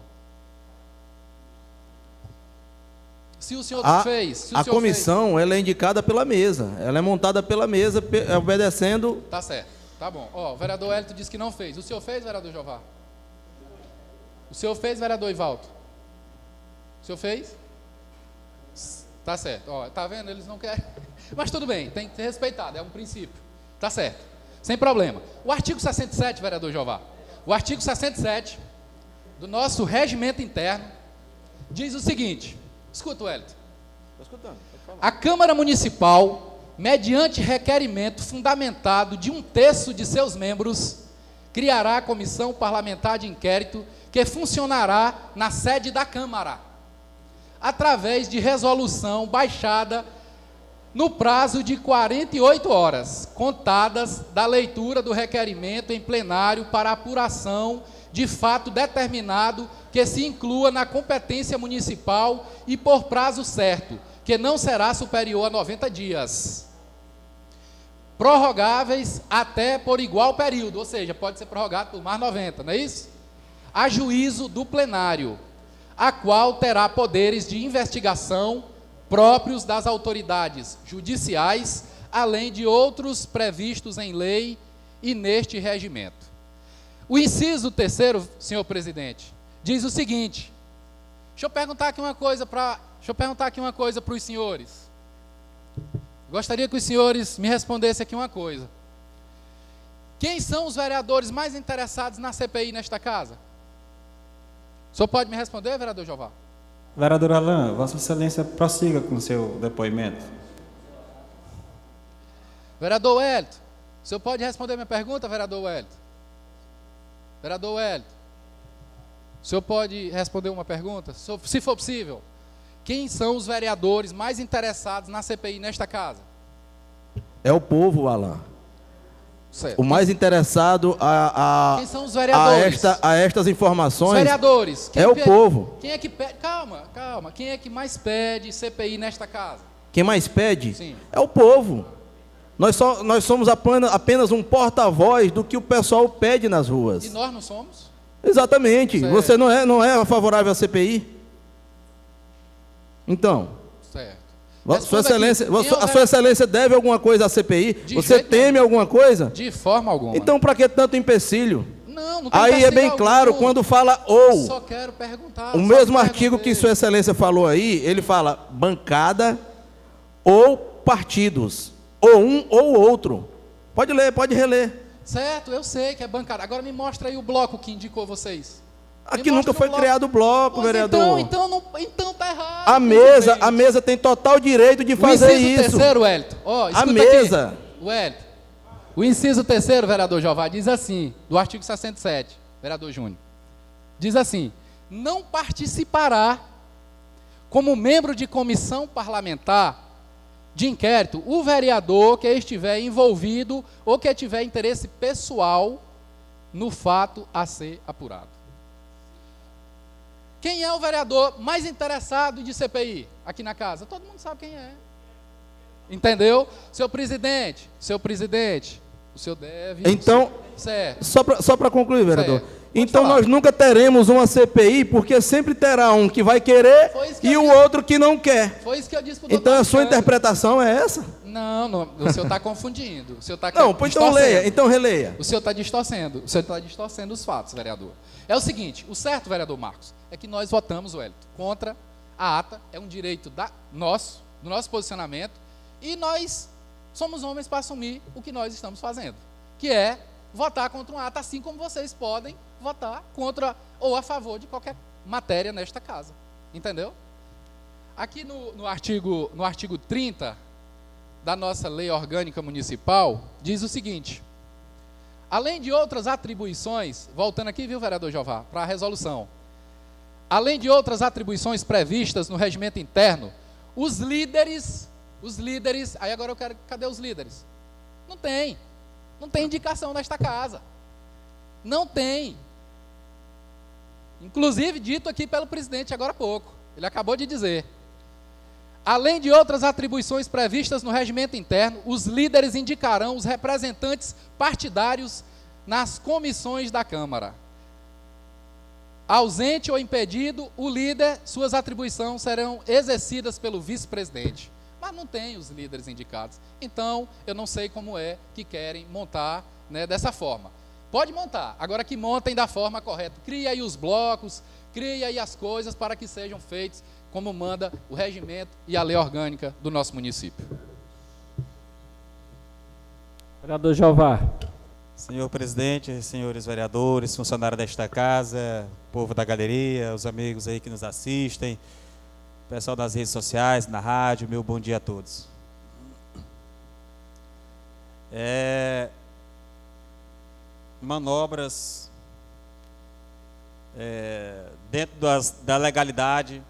[SPEAKER 4] Se o senhor fez...
[SPEAKER 6] A comissão, ela é indicada pela mesa. Ela é montada pela mesa, obedecendo...
[SPEAKER 4] Tá certo, tá bom. Ó, o vereador Wellington disse que não fez. O senhor fez, vereador Jeová? O senhor fez, vereador Ivalto? O senhor fez? Tá certo. Ó, tá vendo? Eles não querem... Mas tudo bem, tem que ser respeitado, é um princípio. Tá certo, sem problema. O artigo 67, vereador Jeová, o artigo 67 do nosso regimento interno diz o seguinte, escuta, Wellington. Estou escutando, pode falar. A Câmara Municipal, mediante requerimento fundamentado de 1/3 de seus membros, criará a Comissão Parlamentar de Inquérito que funcionará na sede da Câmara, através de resolução baixada no prazo de 48 horas, contadas da leitura do requerimento em plenário para apuração de fato determinado que se inclua na competência municipal e por prazo certo, que não será superior a 90 dias. Prorrogáveis até por igual período, ou seja, pode ser prorrogado por mais 90, não é isso? A juízo do plenário, a qual terá poderes de investigação próprios das autoridades judiciais, além de outros previstos em lei e neste regimento. O inciso 3º, senhor presidente, diz o seguinte. Deixa eu perguntar aqui uma coisa para os senhores. Gostaria que os senhores me respondessem aqui uma coisa. Quem são os vereadores mais interessados na CPI nesta casa? O senhor pode me responder, vereador Jeová?
[SPEAKER 3] Vereador Alain, Vossa Excelência prossiga com o seu depoimento.
[SPEAKER 4] Vereador Wellington, o senhor pode responder minha pergunta, vereador Wellington? Vereador Wellington, o senhor pode responder uma pergunta? Se for possível. Quem são os vereadores mais interessados na CPI nesta casa?
[SPEAKER 6] É o povo, Alain.
[SPEAKER 4] Certo.
[SPEAKER 6] O mais interessado
[SPEAKER 4] Quem são os vereadores?
[SPEAKER 6] a estas informações
[SPEAKER 4] Os vereadores.
[SPEAKER 6] é o povo.
[SPEAKER 4] Quem é que pede? Calma. Quem é que mais pede CPI nesta casa?
[SPEAKER 6] Quem mais pede
[SPEAKER 4] Sim.
[SPEAKER 6] é o povo. Nós somos apenas um porta-voz do que o pessoal pede nas ruas.
[SPEAKER 4] E nós não somos?
[SPEAKER 6] Exatamente.
[SPEAKER 4] Certo.
[SPEAKER 6] Você não é favorável à CPI? Então,
[SPEAKER 4] Certo.
[SPEAKER 6] Sua Excelência,
[SPEAKER 4] Aqui,
[SPEAKER 6] a Sua Excelência deve alguma coisa à CPI?
[SPEAKER 4] De
[SPEAKER 6] Você
[SPEAKER 4] jeito
[SPEAKER 6] teme
[SPEAKER 4] nenhum.
[SPEAKER 6] alguma coisa?
[SPEAKER 4] De forma alguma.
[SPEAKER 6] Então, para que tanto empecilho?
[SPEAKER 4] Não tem
[SPEAKER 6] Aí é
[SPEAKER 4] empecilho
[SPEAKER 6] bem
[SPEAKER 4] algum.
[SPEAKER 6] claro quando fala ou.
[SPEAKER 4] Só quero perguntar.
[SPEAKER 6] O
[SPEAKER 4] só
[SPEAKER 6] mesmo
[SPEAKER 4] perguntei.
[SPEAKER 6] artigo que Sua Excelência falou aí, ele fala bancada ou partidos, ou um ou outro. Pode ler, pode reler.
[SPEAKER 4] Certo, eu sei que é bancada. Agora me mostra aí o bloco que indicou vocês.
[SPEAKER 6] Aqui nunca foi criado bloco,
[SPEAKER 4] Pois
[SPEAKER 6] vereador.
[SPEAKER 4] Então tá errado.
[SPEAKER 6] A mesa tem total direito de fazer
[SPEAKER 4] o inciso
[SPEAKER 6] isso.
[SPEAKER 4] terceiro, Wellington. Ó, escuta
[SPEAKER 6] A mesa.
[SPEAKER 4] Aqui. Wellington. O inciso terceiro, vereador Jeová, diz assim, do artigo 67, vereador Júnior. Diz assim: não participará como membro de comissão parlamentar de inquérito o vereador que estiver envolvido ou que tiver interesse pessoal no fato a ser apurado. Quem é o vereador mais interessado de CPI aqui na casa? Todo mundo sabe quem é. Entendeu? Seu presidente, o senhor deve...
[SPEAKER 6] Então,
[SPEAKER 4] certo.
[SPEAKER 6] só para concluir, vereador.
[SPEAKER 4] Certo. Pode
[SPEAKER 6] Então
[SPEAKER 4] falar.
[SPEAKER 6] nós nunca teremos uma CPI, porque sempre terá um que vai querer
[SPEAKER 4] Foi isso que
[SPEAKER 6] e
[SPEAKER 4] eu
[SPEAKER 6] o
[SPEAKER 4] disse.
[SPEAKER 6] outro que não quer.
[SPEAKER 4] Foi isso que eu disse pro doutor
[SPEAKER 6] Então a sua
[SPEAKER 4] Alexandre.
[SPEAKER 6] interpretação é essa?
[SPEAKER 4] Não, o senhor está confundindo. O senhor está
[SPEAKER 6] Não, pois então leia, então releia.
[SPEAKER 4] O senhor está distorcendo. O senhor está distorcendo os fatos, vereador. É o seguinte, o certo, vereador Marcos, é que nós votamos, Wellington, contra a ata, é um direito do nosso posicionamento, e nós somos homens para assumir o que nós estamos fazendo, que é votar contra uma ata, assim como vocês podem votar contra ou a favor de qualquer matéria nesta casa. Entendeu? Aqui no artigo 30 da nossa lei orgânica municipal, diz o seguinte: além de outras atribuições, voltando aqui, viu, vereador Jeová, para a resolução, além de outras atribuições previstas no regimento interno, os líderes, aí agora eu quero, cadê os líderes? Não tem indicação nesta casa, não tem, inclusive dito aqui pelo presidente agora há pouco, ele acabou de dizer, além de outras atribuições previstas no regimento interno, os líderes indicarão os representantes partidários nas comissões da Câmara. Ausente ou impedido, o líder, suas atribuições serão exercidas pelo vice-presidente. Mas não tem os líderes indicados. Então, eu não sei como é que querem montar, né, dessa forma. Pode montar, agora que montem da forma correta. Crie aí os blocos, crie aí as coisas para que sejam feitos como manda o regimento e a lei orgânica do nosso município.
[SPEAKER 1] Vereador Jeová.
[SPEAKER 3] Senhor presidente, senhores vereadores, funcionários desta casa, povo da galeria, os amigos aí que nos assistem, pessoal das redes sociais, na rádio, meu bom dia a todos. Manobras dentro da legalidade,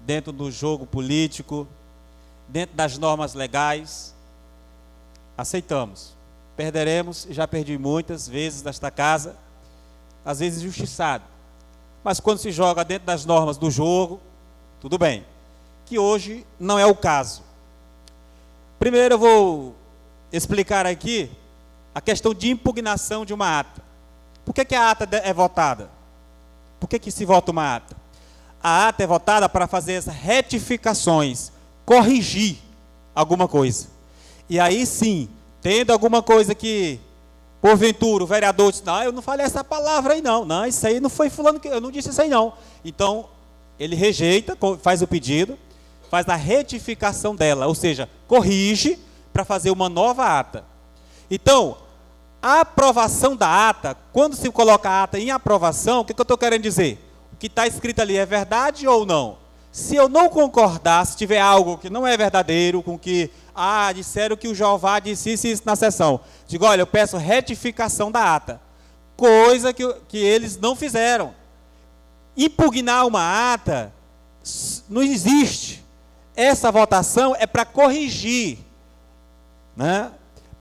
[SPEAKER 3] dentro do jogo político, dentro das normas legais, aceitamos. Perderemos, já perdi muitas vezes nesta casa, às vezes injustiçado. Mas quando se joga dentro das normas do jogo, tudo bem. Que hoje não é o caso. Primeiro eu vou explicar aqui a questão de impugnação de uma ata. Por que a ata é votada? Por que se vota uma ata? A ata é votada para fazer as retificações, corrigir alguma coisa. E aí sim, tendo alguma coisa que, porventura, o vereador disse, não, eu não falei essa palavra aí não, não, isso aí não foi fulano, eu não disse isso aí não. Então, ele rejeita, faz o pedido, faz a retificação dela, ou seja, corrige para fazer uma nova ata. Então, a aprovação da ata, quando se coloca a ata em aprovação, o que eu estou querendo dizer? O que está escrito ali é verdade ou não? Se eu não concordar, se tiver algo que não é verdadeiro, com que, disseram que o Jeová disse isso na sessão, digo, olha, eu peço retificação da ata, coisa que eles não fizeram. Impugnar uma ata não existe. Essa votação é para corrigir, né?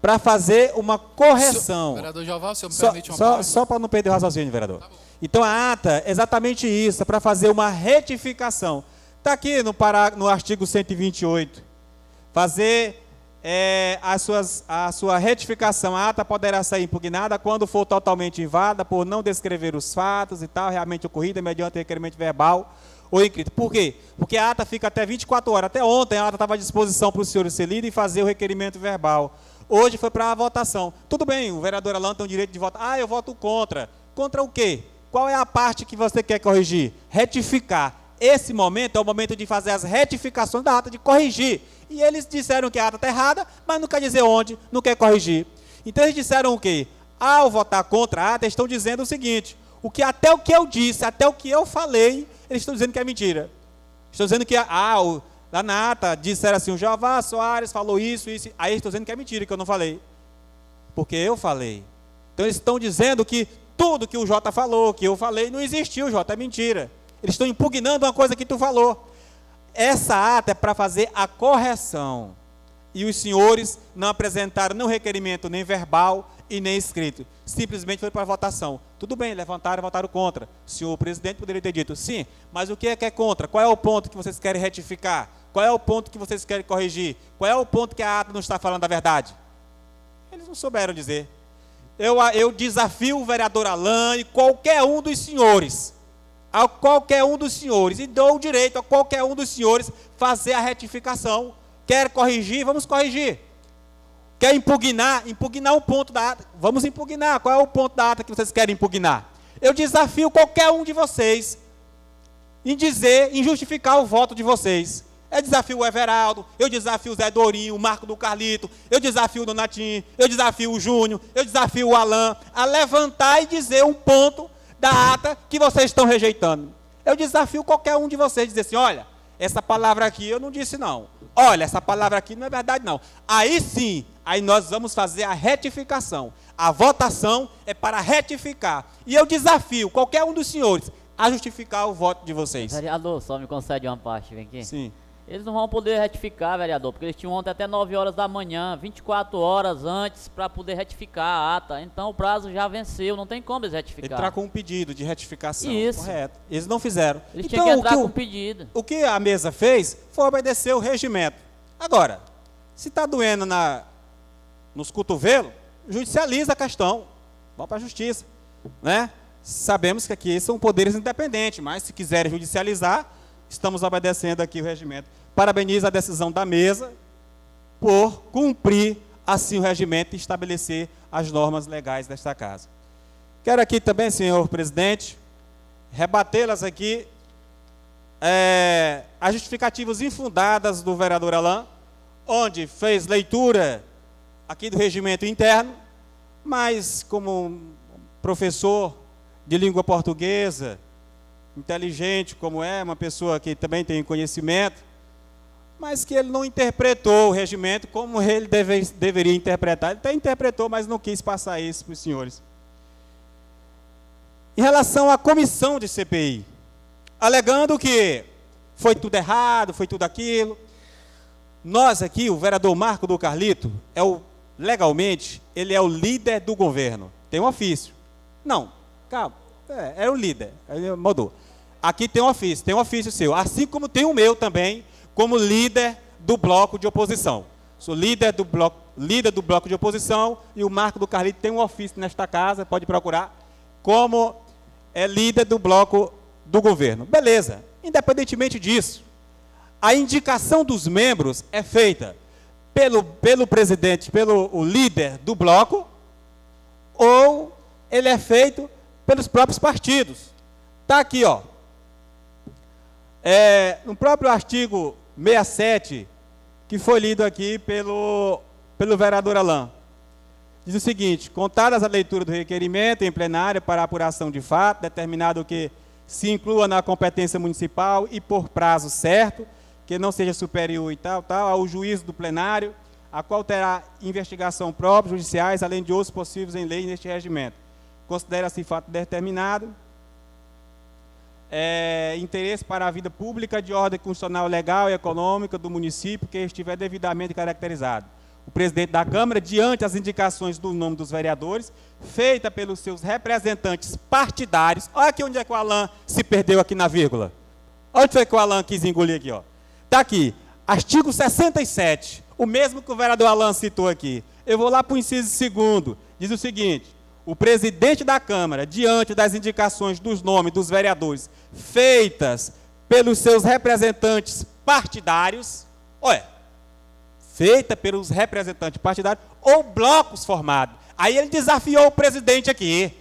[SPEAKER 3] Para fazer uma correção.
[SPEAKER 4] Vereador Jeová, o senhor me permite uma parte?
[SPEAKER 3] Só para não perder o raciocínio, vereador. Tá, então, a ata é exatamente isso, é para fazer uma retificação. Está aqui no artigo 128. Fazer a sua retificação. A ata poderá ser impugnada quando for totalmente invada por não descrever os fatos e tal, realmente ocorrida mediante requerimento verbal ou escrito. Por quê? Porque a ata fica até 24 horas. Até ontem a ata estava à disposição para o senhor ser lido e fazer o requerimento verbal. Hoje foi para a votação. Tudo bem, o vereador Alan tem o direito de votar. Eu voto contra. Contra o quê? Qual é a parte que você quer corrigir? Retificar. Esse momento é o momento de fazer as retificações da ata, de corrigir. E eles disseram que a ata está errada, mas não quer dizer onde, não quer corrigir. Então eles disseram o quê? Ao votar contra a ata, estão dizendo o seguinte, até o que eu disse, até o que eu falei, eles estão dizendo que é mentira. Estão dizendo que lá na ata disseram assim, o Jeová Soares falou isso, aí eles estão dizendo que é mentira, que eu não falei. Porque eu falei. Então eles estão dizendo que tudo que o Jota falou, que eu falei, não existiu, Jota, é mentira. Eles estão impugnando uma coisa que tu falou. Essa ata é para fazer a correção. E os senhores não apresentaram nem requerimento, nem verbal e nem escrito. Simplesmente foi para votação. Tudo bem, levantaram e votaram contra. O senhor presidente poderia ter dito, sim, mas o que é contra? Qual é o ponto que vocês querem retificar? Qual é o ponto que vocês querem corrigir? Qual é o ponto que a ata não está falando a verdade? Eles não souberam dizer. Eu desafio o vereador Alan e qualquer um dos senhores, e dou o direito a qualquer um dos senhores fazer a retificação. Quer corrigir? Vamos corrigir. Quer impugnar um ponto da ata? Vamos impugnar. Qual é o ponto da ata que vocês querem impugnar? Eu desafio qualquer um de vocês em justificar o voto de vocês. Eu desafio o Everaldo, eu desafio o Zé Dorinho, o Marco do Carlito, eu desafio o Donatinho, eu desafio o Júnior, eu desafio o Alan a levantar e dizer um ponto da ata que vocês estão rejeitando. Eu desafio qualquer um de vocês a dizer assim, olha, essa palavra aqui eu não disse não. Olha, essa palavra aqui não é verdade não. Aí sim, aí nós vamos fazer a retificação. A votação é para retificar. E eu desafio qualquer um dos senhores a justificar o voto de vocês.
[SPEAKER 2] Vereador, só me concede uma parte, vem aqui.
[SPEAKER 3] Sim.
[SPEAKER 2] Eles não vão poder retificar, vereador, porque eles tinham ontem até 9 horas da manhã, 24 horas antes, para poder retificar a ata. Então o prazo já venceu, não tem como eles retificar.
[SPEAKER 3] Entrar com um pedido de retificação.
[SPEAKER 2] Isso.
[SPEAKER 3] Correto. Eles não fizeram.
[SPEAKER 2] Eles
[SPEAKER 3] então,
[SPEAKER 2] tinham que entrar com um pedido.
[SPEAKER 3] O que a mesa fez foi obedecer o regimento. Agora, se está doendo nos cotovelos, judicializa a questão. Vamos para a justiça. Né? Sabemos que aqui são poderes independentes, mas se quiserem judicializar, estamos obedecendo aqui o regimento. Parabenizo a decisão da mesa por cumprir assim o regimento e estabelecer as normas legais desta casa. Quero aqui também, senhor presidente, rebatê-las aqui, as justificativas infundadas do vereador Alan, onde fez leitura aqui do regimento interno, mas como professor de língua portuguesa, inteligente como uma pessoa que também tem conhecimento, mas que ele não interpretou o regimento como ele deveria interpretar. Ele até interpretou, mas não quis passar isso para os senhores. Em relação à comissão de CPI, alegando que foi tudo errado, foi tudo aquilo, nós aqui, o vereador Marco do Carlito, legalmente, ele é o líder do governo. Tem um ofício. Não, calma, é o líder, ele mudou. Aqui tem um ofício seu, assim como tem o meu também, como líder do bloco de oposição. Sou líder do bloco de oposição e o Marco do Carlito tem um ofício nesta casa, pode procurar, como líder do bloco do governo. Beleza, independentemente disso, a indicação dos membros é feita pelo presidente, pelo o líder do bloco, ou ele é feito pelos próprios partidos. Está aqui, ó. No próprio artigo 67, que foi lido aqui pelo vereador Alain, diz o seguinte: contadas a leitura do requerimento em plenária para apuração de fato, determinado que se inclua na competência municipal e por prazo certo, que não seja superior e tal, ao juízo do plenário, a qual terá investigação própria, judiciais, além de outros possíveis em lei neste regimento. Considera-se fato determinado, interesse para a vida pública de ordem constitucional, legal e econômica do município que estiver devidamente caracterizado. O presidente da Câmara, diante das indicações do nome dos vereadores, feita pelos seus representantes partidários. Olha aqui onde é que o Alain se perdeu aqui na vírgula. Onde foi que o Alain quis engolir aqui, ó? Está aqui, artigo 67, o mesmo que o vereador Alain citou aqui. Eu vou lá para o inciso 2º, diz o seguinte: o presidente da Câmara, diante das indicações dos nomes dos vereadores feitas pelos seus representantes partidários, feita pelos representantes partidários ou blocos formados. Aí ele desafiou o presidente aqui.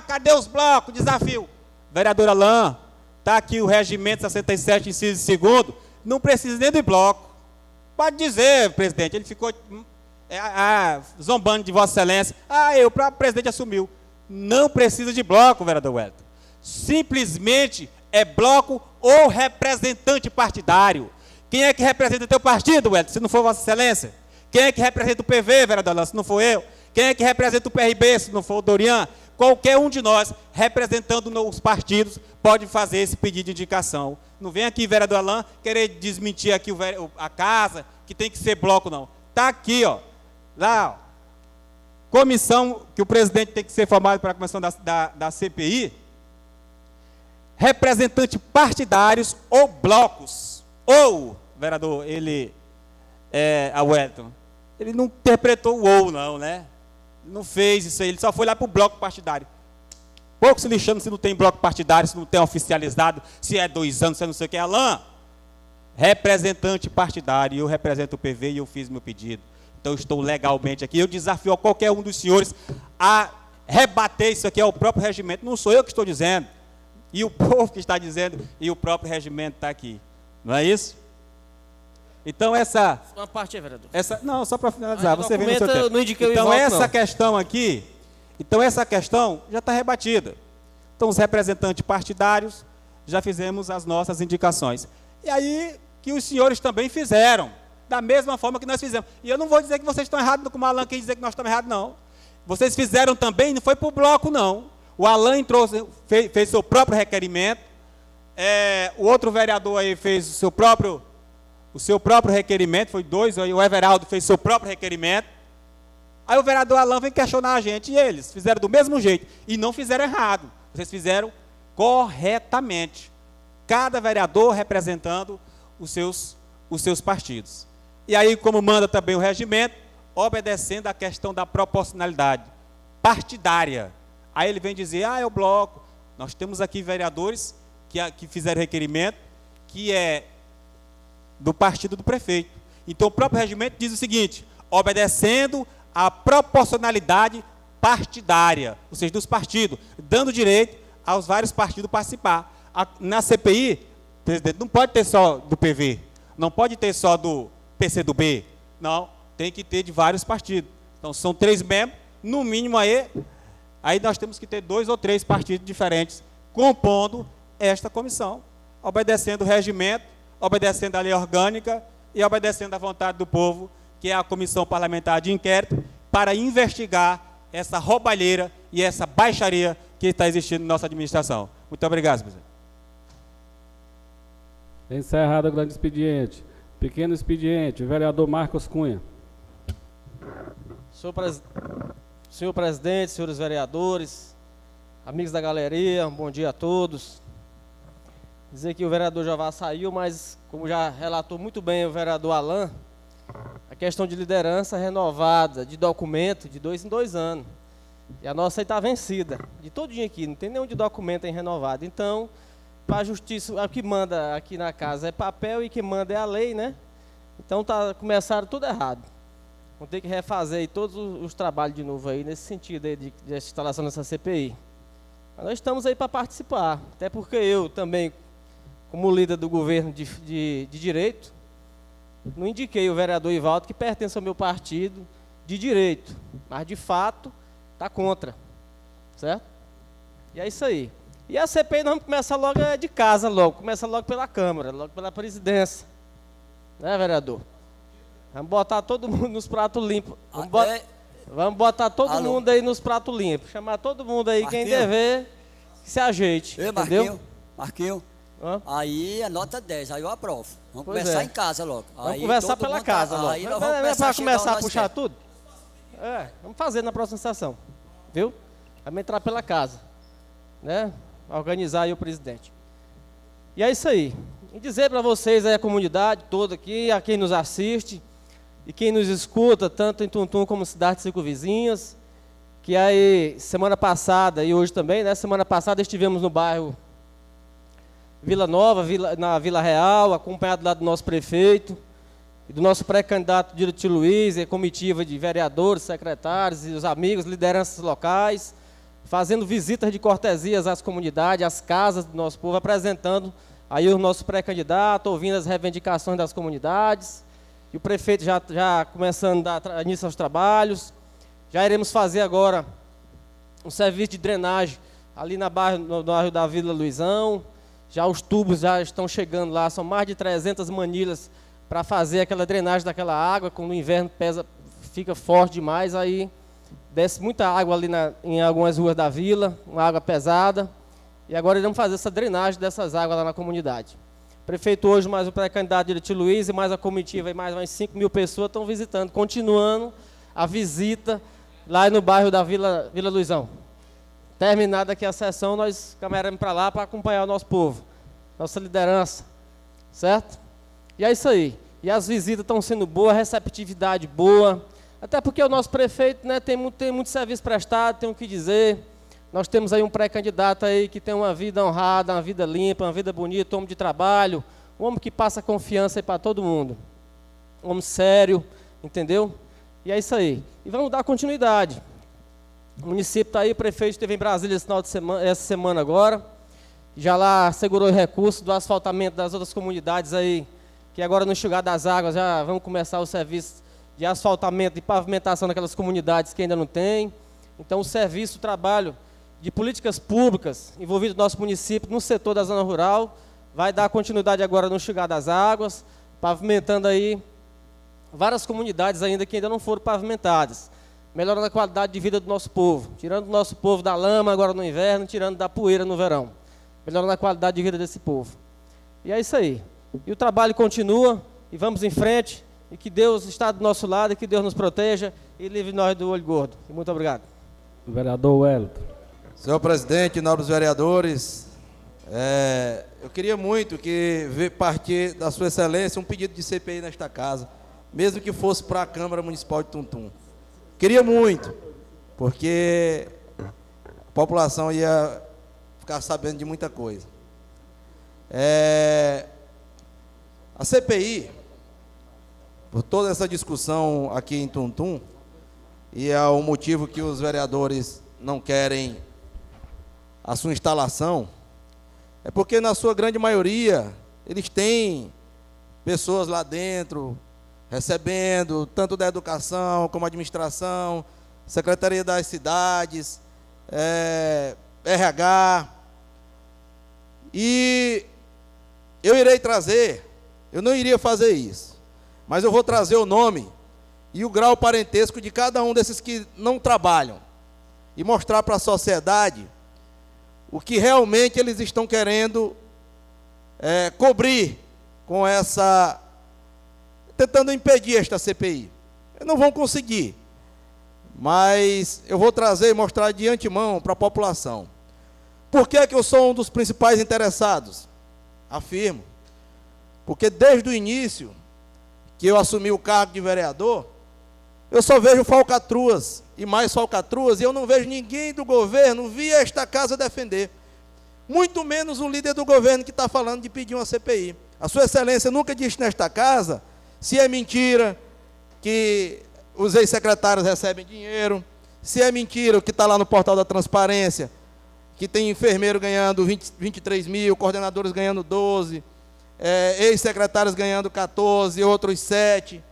[SPEAKER 3] Cadê os blocos? Desafio. Vereador Alain, está aqui o regimento 67, inciso 2º, não precisa nem de bloco. Pode dizer, presidente, ele ficou zombando de Vossa Excelência. O próprio presidente assumiu. Não precisa de bloco, vereador Wellington. Simplesmente é bloco ou representante partidário. Quem é que representa teu partido, Wellington, se não for Vossa Excelência? Quem é que representa o PV, vereador Alain, se não for eu? Quem é que representa o PRB, se não for o Dorian? Qualquer um de nós, representando os partidos, pode fazer esse pedido de indicação. Não vem aqui, vereador Alain, querer desmentir aqui a casa, que tem que ser bloco, não. Está aqui, ó. Lá, ó. Comissão, que o presidente tem que ser formado para a comissão da CPI, representantes partidários ou blocos. Ou, vereador, a Wellington, ele não interpretou o ou, não, né? Não fez isso aí, ele só foi lá para o bloco partidário. Pouco se lixando se não tem bloco partidário, se não tem oficializado, se é 2 anos, se é não sei o que. Alain, representante partidário, eu represento o PV e eu fiz meu pedido. Então, eu estou legalmente aqui. Eu desafio a qualquer um dos senhores a rebater isso aqui ao próprio regimento. Não sou eu que estou dizendo, e o povo que está dizendo, e o próprio regimento está aqui. Não é isso? Então,
[SPEAKER 5] uma parte, vereador.
[SPEAKER 3] Não, só para finalizar, você vem no seu tempo.
[SPEAKER 5] Não indiquei
[SPEAKER 3] então,
[SPEAKER 5] voto,
[SPEAKER 3] essa
[SPEAKER 5] não.
[SPEAKER 3] questão aqui, essa questão já está rebatida. Então, os representantes partidários, já fizemos as nossas indicações. E aí, que os senhores também fizeram, da mesma forma que nós fizemos. E eu não vou dizer que vocês estão errados, como o Alain quis dizer que nós estamos errados, não. Vocês fizeram também, não foi para o bloco, não. O Alain fez seu próprio requerimento, o outro vereador aí fez o seu próprio requerimento, foi 2, o Everaldo fez seu próprio requerimento. Aí o vereador Alain vem questionar a gente, e eles fizeram do mesmo jeito, e não fizeram errado, vocês fizeram corretamente, cada vereador representando os seus partidos. E aí, como manda também o regimento, obedecendo à questão da proporcionalidade partidária. Aí ele vem dizer, é o bloco, nós temos aqui vereadores que fizeram requerimento, que é do partido do prefeito. Então, o próprio regimento diz o seguinte: obedecendo à proporcionalidade partidária, ou seja, dos partidos, dando direito aos vários partidos participar. Na CPI, presidente, não pode ter só do PV, não pode ter só do PCdoB, não, tem que ter de vários partidos. Então, são 3 membros, no mínimo aí nós temos que ter 2 ou 3 partidos diferentes compondo esta comissão, obedecendo o regimento, obedecendo a lei orgânica e obedecendo à vontade do povo, que é a Comissão Parlamentar de Inquérito, para investigar essa roubalheira e essa baixaria que está existindo na nossa administração. Muito obrigado, presidente.
[SPEAKER 1] Encerrado o grande expediente. Pequeno expediente, o vereador Marcos Cunha.
[SPEAKER 5] Senhor presidente, senhores vereadores, amigos da galeria, um bom dia a todos. Dizer que o vereador Jová saiu, mas como já relatou muito bem o vereador Alain, a questão de liderança renovada, de documento, de 2 em 2 anos. E a nossa aí está vencida, de todinho aqui, não tem nenhum de documento aí renovado. Então, para a justiça, o que manda aqui na casa é papel e que manda é a lei, né? Então, começaram tudo errado. vão ter que refazer aí todos os trabalhos de novo aí, nesse sentido aí de instalação dessa CPI. Mas nós estamos aí para participar, até porque eu também, como líder do governo de direito, não indiquei o vereador Ivaldo, que pertence ao meu partido, de direito, mas de fato está contra, certo? E é isso aí. E a CPI nós vamos começar logo de casa, começa logo pela Câmara, logo pela presidência, né, vereador? Vamos botar todo mundo nos pratos limpos. Vamos botar todo mundo aí nos pratos limpos. Chamar todo mundo aí, quem dever, que se ajeite.
[SPEAKER 7] Ei,
[SPEAKER 5] entendeu?
[SPEAKER 7] Marquinhos, aí é nota 10, aí eu aprovo. Vamos
[SPEAKER 5] Pois
[SPEAKER 7] começar
[SPEAKER 5] é.
[SPEAKER 7] em casa logo.
[SPEAKER 5] Vamos
[SPEAKER 7] Aí
[SPEAKER 5] conversar
[SPEAKER 7] todo
[SPEAKER 5] pela
[SPEAKER 7] mundo
[SPEAKER 5] casa logo.
[SPEAKER 7] Aí nós
[SPEAKER 5] Não
[SPEAKER 7] vamos
[SPEAKER 5] é
[SPEAKER 7] começar
[SPEAKER 5] para
[SPEAKER 7] a chegar
[SPEAKER 5] começar a
[SPEAKER 7] onde nós
[SPEAKER 5] puxar
[SPEAKER 7] quer.
[SPEAKER 5] tudo? Vamos fazer na próxima sessão. Viu? Vamos entrar pela casa. Né? Organizar aí o presidente. E é isso aí. E dizer para vocês aí, a comunidade toda aqui, a quem nos assiste e quem nos escuta, tanto em Tuntum como cidades circunvizinhas, que aí semana passada e hoje também, né? Semana passada estivemos no bairro Vila Nova, na Vila Real, acompanhado lá do nosso prefeito e do nosso pré-candidato Direti Luiz, e a comitiva de vereadores, secretários e os amigos, lideranças locais, fazendo visitas de cortesias às comunidades, às casas do nosso povo, apresentando aí o nosso pré-candidato, ouvindo as reivindicações das comunidades, e o prefeito já começando a dar início aos trabalhos. Já iremos fazer agora um serviço de drenagem ali no bairro da Vila Luizão. Já os tubos já estão chegando lá, são mais de 300 manilhas para fazer aquela drenagem daquela água, quando o inverno fica forte demais, aí desce muita água ali em algumas ruas da vila, uma água pesada, e agora iremos fazer essa drenagem dessas águas lá na comunidade. O prefeito hoje, mais o pré-candidato Direti Luiz, e mais a comitiva, e mais umas 5.000 pessoas estão visitando, continuando a visita lá no bairro da Vila Luizão. Terminada aqui a sessão, nós caminharemos para lá para acompanhar o nosso povo, nossa liderança, certo? E é isso aí. E as visitas estão sendo boas, a receptividade boa, até porque o nosso prefeito, né, tem muito serviço prestado, tem o que dizer. Nós temos aí um pré-candidato aí que tem uma vida honrada, uma vida limpa, uma vida bonita, um homem de trabalho, um homem que passa confiança aí para todo mundo. Um homem sério, entendeu? E é isso aí. E vamos dar continuidade. O município está aí, o prefeito esteve em Brasília essa semana agora, já lá segurou os recursos do asfaltamento das outras comunidades aí, que agora no enxugar das águas já vamos começar o serviço de asfaltamento e pavimentação naquelas comunidades que ainda não tem. Então o serviço, o trabalho de políticas públicas envolvido no nosso município, no setor da zona rural, vai dar continuidade agora no enxugar das águas, pavimentando aí várias comunidades ainda que ainda não foram pavimentadas, melhorando a qualidade de vida do nosso povo, tirando o nosso povo da lama agora no inverno, tirando da poeira no verão, melhorando a qualidade de vida desse povo. E é isso aí. E o trabalho continua, e vamos em frente, e que Deus está do nosso lado, e que Deus nos proteja, e livre nós do olho gordo. E muito obrigado.
[SPEAKER 1] Vereador Wellington.
[SPEAKER 6] Senhor presidente, nobres vereadores, eu queria muito que partir da sua excelência um pedido de CPI nesta casa, mesmo que fosse para a Câmara Municipal de Tuntum. Queria muito, porque a população ia ficar sabendo de muita coisa. A CPI, por toda essa discussão aqui em Tuntum, e é o motivo que os vereadores não querem a sua instalação, é porque na sua grande maioria eles têm pessoas lá dentro recebendo, tanto da educação como administração, Secretaria das Cidades, RH, e eu irei trazer, eu não iria fazer isso, mas eu vou trazer o nome e o grau parentesco de cada um desses que não trabalham, e mostrar para a sociedade o que realmente eles estão querendo cobrir com essa, tentando impedir esta CPI. Eles não vão conseguir, mas eu vou trazer e mostrar de antemão para a população. Por que é que eu sou um dos principais interessados? Afirmo, porque desde o início que eu assumi o cargo de vereador, eu só vejo falcatruas e mais falcatruas, e eu não vejo ninguém do governo vir a esta casa defender, muito menos o líder do governo que está falando de pedir uma CPI. A sua excelência nunca disse nesta casa se é mentira que os ex-secretários recebem dinheiro, se é mentira o que está lá no portal da transparência, que tem enfermeiro ganhando 23 mil, coordenadores ganhando 12, ex-secretários ganhando 14, outros 7.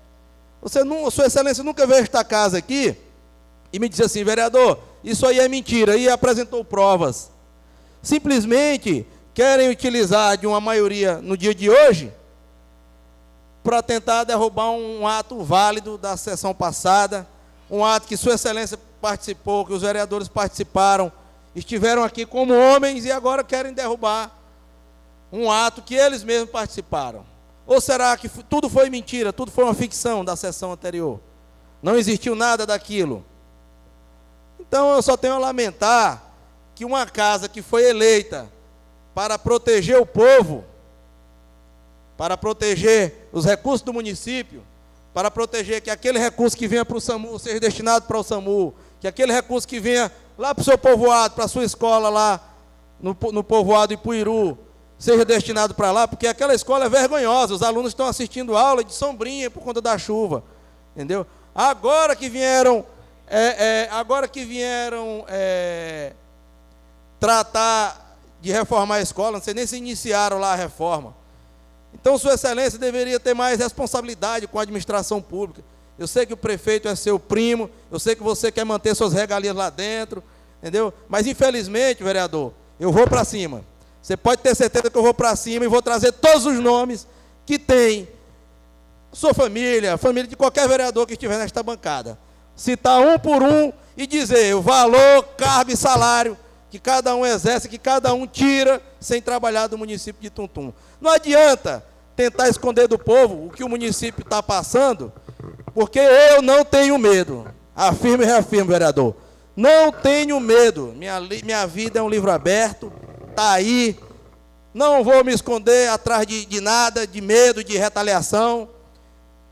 [SPEAKER 6] Sua Excelência nunca veio esta casa aqui e me disse assim: vereador, isso aí é mentira, e apresentou provas. Simplesmente querem utilizar de uma maioria no dia de hoje para tentar derrubar um ato válido da sessão passada, um ato que Sua Excelência participou, que os vereadores participaram, estiveram aqui como homens e agora querem derrubar um ato que eles mesmos participaram. Ou será que tudo foi mentira, tudo foi uma ficção da sessão anterior? Não existiu nada daquilo? Então eu só tenho a lamentar que uma casa que foi eleita para proteger o povo, para proteger os recursos do município, para proteger que aquele recurso que venha para o SAMU seja destinado para o SAMU, que aquele recurso que venha lá para o seu povoado, para a sua escola lá no povoado Ipuiru, seja destinado para lá, porque aquela escola é vergonhosa, os alunos estão assistindo aula de sombrinha por conta da chuva, entendeu? Agora que vieram tratar de reformar a escola, não sei nem se iniciaram lá a reforma. Então, Sua Excelência deveria ter mais responsabilidade com a administração pública. Eu sei que o prefeito é seu primo, eu sei que você quer manter suas regalias lá dentro, entendeu? Mas, infelizmente, vereador, eu vou para cima. Você pode ter certeza que eu vou para cima e vou trazer todos os nomes que tem sua família, a família de qualquer vereador que estiver nesta bancada. Citar um por um e dizer o valor, cargo e salário que cada um exerce, que cada um tira sem trabalhar do município de Tuntum. Não adianta tentar esconder do povo o que o município está passando, porque eu não tenho medo. Afirmo e reafirmo, vereador. Não tenho medo. Minha vida é um livro aberto. Está aí, não vou me esconder atrás de nada, de medo, de retaliação.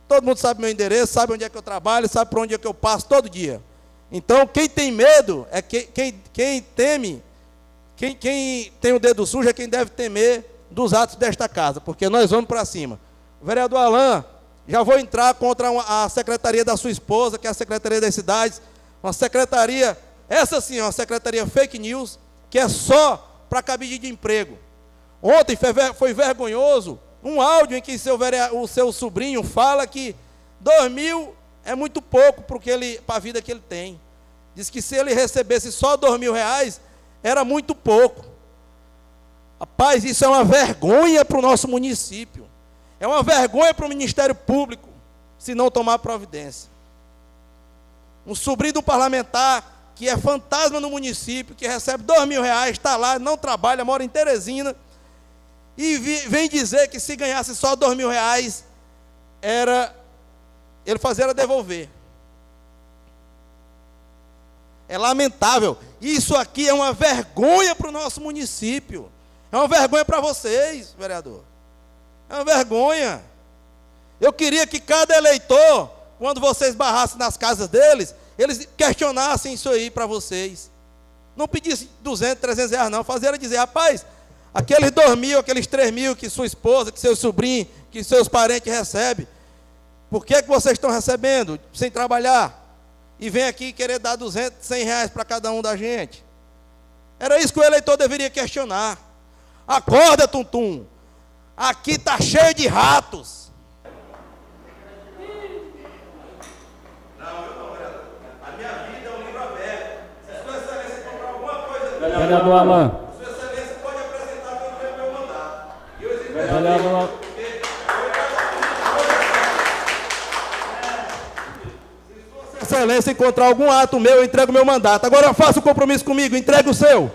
[SPEAKER 6] Todo mundo sabe meu endereço, sabe onde é que eu trabalho, sabe por onde é que eu passo todo dia. Então, quem tem medo, quem tem o dedo sujo é quem deve temer dos atos desta casa, porque nós vamos para cima. O vereador Alain, já vou entrar contra a secretaria da sua esposa, que é a Secretaria das Cidades, uma secretaria, essa sim, uma secretaria fake news, que é só para cabide de emprego. Ontem foi vergonhoso um áudio em que o seu sobrinho fala que 2.000 é muito pouco para a vida que ele tem. Diz que se ele recebesse só R$2.000, era muito pouco. Rapaz, isso é uma vergonha para o nosso município. É uma vergonha para o Ministério Público, se não tomar providência. Um sobrinho do parlamentar que é fantasma no município, que recebe R$2.000, está lá, não trabalha, mora em Teresina, e vem dizer que se ganhasse só R$2.000, ele era devolver. É lamentável. Isso aqui é uma vergonha para o nosso município. É uma vergonha para vocês, vereador. É uma vergonha. Eu queria que cada eleitor, quando vocês barrassem nas casas deles, eles questionassem isso aí para vocês. Não pedissem 200, 300 reais não. Fazer dizer, rapaz, aqueles 2.000, aqueles 3.000 que sua esposa, que seu sobrinho, que seus parentes recebem, por que vocês estão recebendo sem trabalhar? E vem aqui querer dar 200, 100 reais para cada um da gente. Era isso que o eleitor deveria questionar. Acorda, Tuntum. Aqui está cheio de ratos.
[SPEAKER 1] Vereador Alain.
[SPEAKER 6] Sua Excelência pode apresentar que eu entrego meu mandato. E eu exijo
[SPEAKER 1] Vereador...
[SPEAKER 6] Sua Excelência encontrar algum ato meu, eu entrego meu mandato. Agora faça o compromisso comigo, entregue o seu.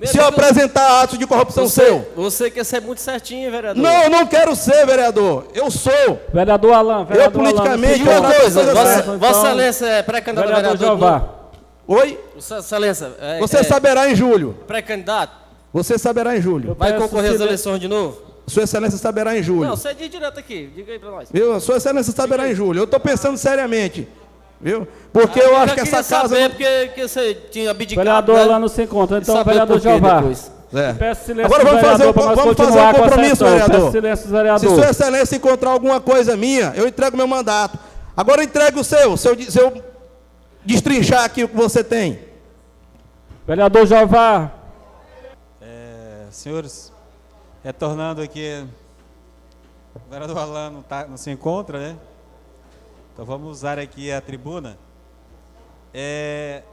[SPEAKER 6] Se eu apresentar atos de corrupção seu.
[SPEAKER 5] Você quer ser muito certinho, vereador.
[SPEAKER 6] Não, eu não quero ser, vereador. Eu sou.
[SPEAKER 1] Vereador Alain.
[SPEAKER 6] Eu politicamente...
[SPEAKER 5] Uma coisa,
[SPEAKER 1] Então,
[SPEAKER 5] Vossa Excelência é pré-candidato a
[SPEAKER 1] vereador
[SPEAKER 5] vereador.
[SPEAKER 1] Jeová.
[SPEAKER 6] Oi?
[SPEAKER 5] Vossa Excelência
[SPEAKER 6] Você saberá em julho.
[SPEAKER 5] pré-candidato.
[SPEAKER 6] Você saberá em julho.
[SPEAKER 5] Vai
[SPEAKER 1] peço
[SPEAKER 5] concorrer às
[SPEAKER 1] silêncio.
[SPEAKER 5] eleições de novo?
[SPEAKER 6] Sua Excelência saberá em julho.
[SPEAKER 5] Não, você diz direto aqui. Diga aí pra nós.
[SPEAKER 6] Viu? Sua Excelência saberá em julho. Eu estou pensando seriamente. Viu? Porque eu acho que essa casa...
[SPEAKER 5] saber porque você tinha abdicado.
[SPEAKER 1] Vereador
[SPEAKER 5] né?
[SPEAKER 1] Alain não se encontra. Então,
[SPEAKER 5] Saber
[SPEAKER 1] vereador
[SPEAKER 5] por quê
[SPEAKER 1] Jeová.
[SPEAKER 5] depois.
[SPEAKER 6] É.
[SPEAKER 1] Peço silêncio
[SPEAKER 6] Agora
[SPEAKER 1] do
[SPEAKER 6] vamos fazer
[SPEAKER 1] vereador para nós continuar
[SPEAKER 6] um
[SPEAKER 1] com a
[SPEAKER 6] compromisso,
[SPEAKER 1] sessão.
[SPEAKER 6] vereador.
[SPEAKER 1] Peço silêncio do
[SPEAKER 6] Se
[SPEAKER 1] vereador.
[SPEAKER 6] Sua Excelência encontrar alguma coisa minha, eu entrego meu mandato. Agora entregue o seu, se eu destrinchar aqui o que você tem.
[SPEAKER 1] Vereador Jeová.
[SPEAKER 3] Senhores, retornando aqui, o vereador Alan não se encontra, né? Então vamos usar aqui a tribuna.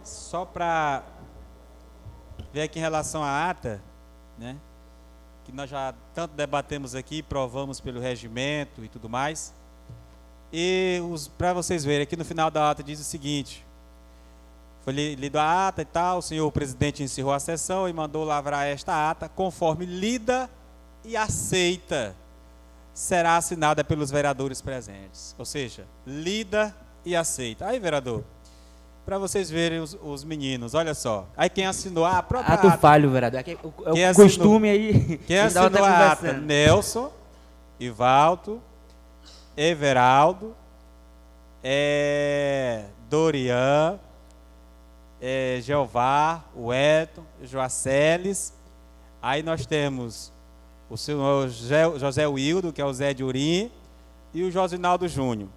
[SPEAKER 3] Só para ver aqui em relação à ata, né? Que nós já tanto debatemos aqui, provamos pelo regimento e tudo mais. E para vocês verem, aqui no final da ata diz o seguinte: foi lida a ata e tal, o senhor presidente encerrou a sessão e mandou lavrar esta ata, conforme lida e aceita, será assinada pelos vereadores presentes. Ou seja, lida e aceita. Aí, vereador, para vocês verem os meninos, olha só. Aí quem assinou a própria
[SPEAKER 8] Ato
[SPEAKER 3] ata.
[SPEAKER 8] falho, vereador. É o costume aí.
[SPEAKER 3] Quem assinou a ata? Nelson, Ivaldo, Everaldo, Dorian, Jeová, o Edson, Joaceles. Aí nós temos o senhor José Wildo, que é o Zé de Urim, e o Josinaldo Júnior.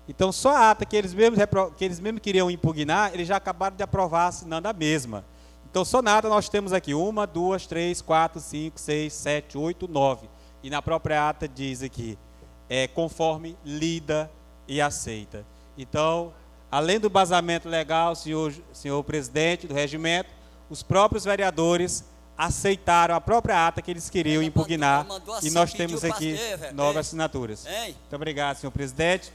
[SPEAKER 3] Então, só a ata que eles mesmos queriam impugnar, eles já acabaram de aprovar assinando a mesma. Então, só na ata nós temos aqui 1, 2, 3, 4, 5, 6, 7, 8, 9. E na própria ata diz aqui, conforme lida e aceita. Então, além do embasamento legal, senhor presidente do regimento, os próprios vereadores aceitaram a própria ata que eles queriam impugnar, e nós temos aqui 9 assinaturas. Muito obrigado, senhor presidente.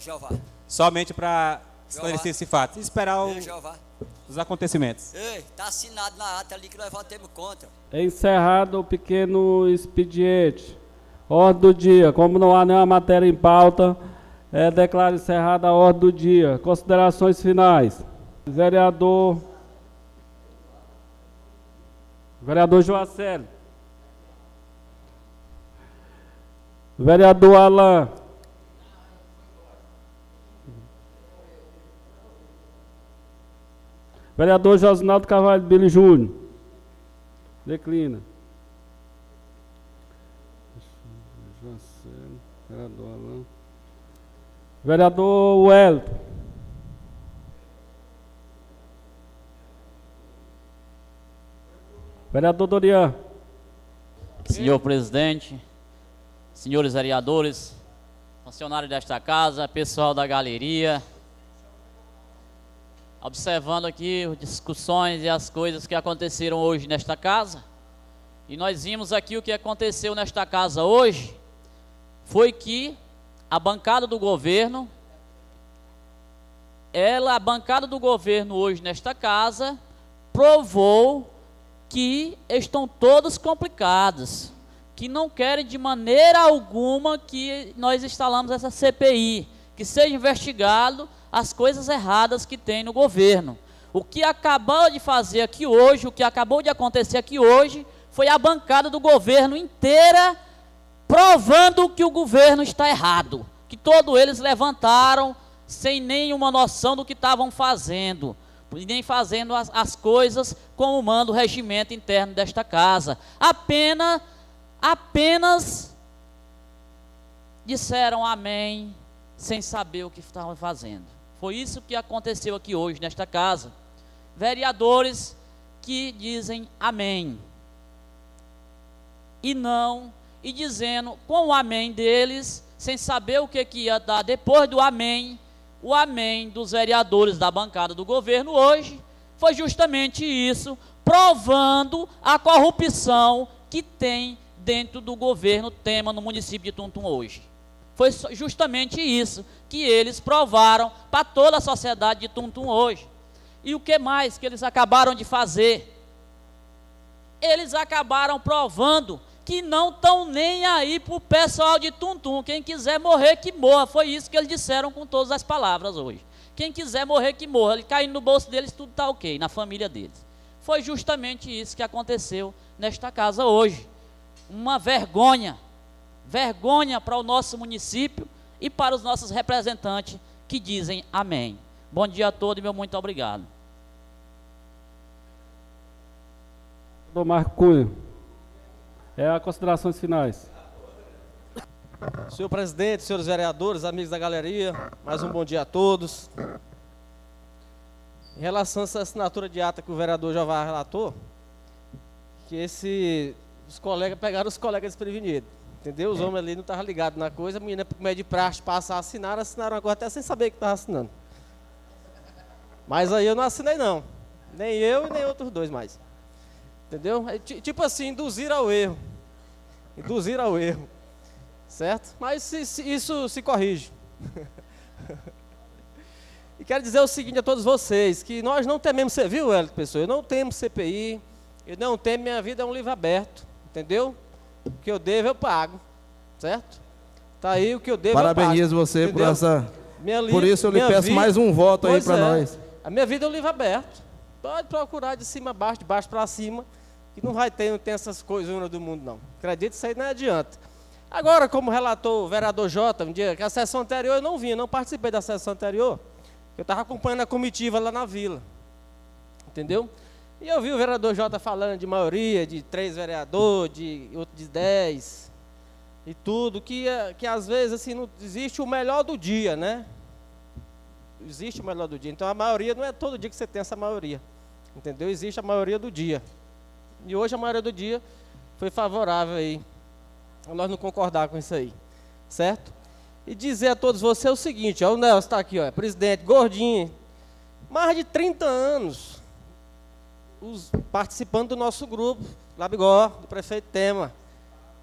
[SPEAKER 7] Jeová.
[SPEAKER 3] Somente para esclarecer esse fato. E esperar
[SPEAKER 7] Jeová.
[SPEAKER 3] os acontecimentos.
[SPEAKER 7] Está assinado na ata ali que nós votamos contra.
[SPEAKER 1] Encerrado o pequeno expediente. Ordem do dia. Como não há nenhuma matéria em pauta, declaro encerrada a ordem do dia. Considerações finais. Vereador Joacélio. Vereador Alan. Vereador Josinaldo Carvalho Billy Júnior. Declina. Joacélio. Vereador Alan. Vereador Wellington. Vereador Dorian.
[SPEAKER 2] Senhor presidente, senhores vereadores, funcionários desta casa, pessoal da galeria, observando aqui as discussões e as coisas que aconteceram hoje nesta casa, e nós vimos aqui o que aconteceu nesta casa hoje, foi que a bancada do governo, a bancada do governo hoje nesta casa, provou que estão todos complicados, que não querem de maneira alguma que nós instalamos essa CPI, que seja investigado as coisas erradas que tem no governo. O que acabou de fazer aqui hoje, o que acabou de acontecer aqui hoje, foi a bancada do governo inteira provando que o governo está errado, que todos eles levantaram sem nenhuma noção do que estavam fazendo, e nem fazendo as coisas como manda o regimento interno desta casa. Apenas disseram amém, sem saber o que estavam fazendo. Foi isso que aconteceu aqui hoje nesta casa. Vereadores que dizem amém, e dizendo com o amém deles, sem saber o que ia dar depois do amém. O amém dos vereadores da bancada do governo hoje foi justamente isso, provando a corrupção que tem dentro do governo Temer no município de Tuntum hoje. Foi justamente isso que eles provaram para toda a sociedade de Tuntum hoje. E o que mais que eles acabaram de fazer? Eles acabaram provando que não estão nem aí para o pessoal de Tuntum. Quem quiser morrer, que morra. Foi isso que eles disseram com todas as palavras hoje. Quem quiser morrer, que morra. Ele caindo no bolso deles, tudo está ok, na família deles. Foi justamente isso que aconteceu nesta casa hoje. Uma vergonha. Vergonha para o nosso município e para os nossos representantes que dizem amém. Bom dia a todos e meu muito obrigado.
[SPEAKER 1] Doutor Marco Cunha. Considerações finais.
[SPEAKER 5] Senhor presidente, senhores vereadores, amigos da galeria, mais um bom dia a todos. Em relação a essa assinatura de ata que o vereador Jeová relatou, que os colegas pegaram os colegas desprevenidos, entendeu? Os homens ali não estavam ligados na coisa, a menina, por meio de praxe, passa a assinar, assinaram agora até sem saber que estava assinando. Mas aí eu não assinei não, nem eu e nem outros dois mais, entendeu? É, tipo assim, induzir ao erro, certo? Mas isso se corrige. E quero dizer o seguinte a todos vocês, que nós não tememos, você viu, Hélio, pessoal? Eu não temo CPI, eu não temo, minha vida é um livro aberto, entendeu? O que eu devo eu pago, certo? Tá aí o que eu devo
[SPEAKER 6] Parabenizo
[SPEAKER 5] eu pago,
[SPEAKER 6] você
[SPEAKER 5] entendeu?
[SPEAKER 6] por essa... Por isso eu lhe peço mais um voto aí para nós.
[SPEAKER 5] A minha vida é um livro aberto. Pode procurar de cima a baixo, de baixo para cima, que não tem essas coisas do mundo, não. Acredito, isso aí não adianta. Agora, como relatou o vereador Jota, um dia que a sessão anterior eu não vim, não participei da sessão anterior, eu estava acompanhando a comitiva lá na vila, entendeu? E eu vi o vereador Jota falando de maioria, de 3 vereadores, de outro de 10, e tudo, que às vezes assim, não existe o melhor do dia, né? Existe o melhor do dia. Então a maioria não é todo dia que você tem essa maioria, entendeu? Existe a maioria do dia. E hoje a maioria do dia foi favorável aí, a nós não concordar com isso aí, certo? E dizer a todos vocês o seguinte, ó, o Nelson está aqui, ó, presidente, gordinho, mais de 30 anos, participando do nosso grupo, Labigó, do prefeito Tema.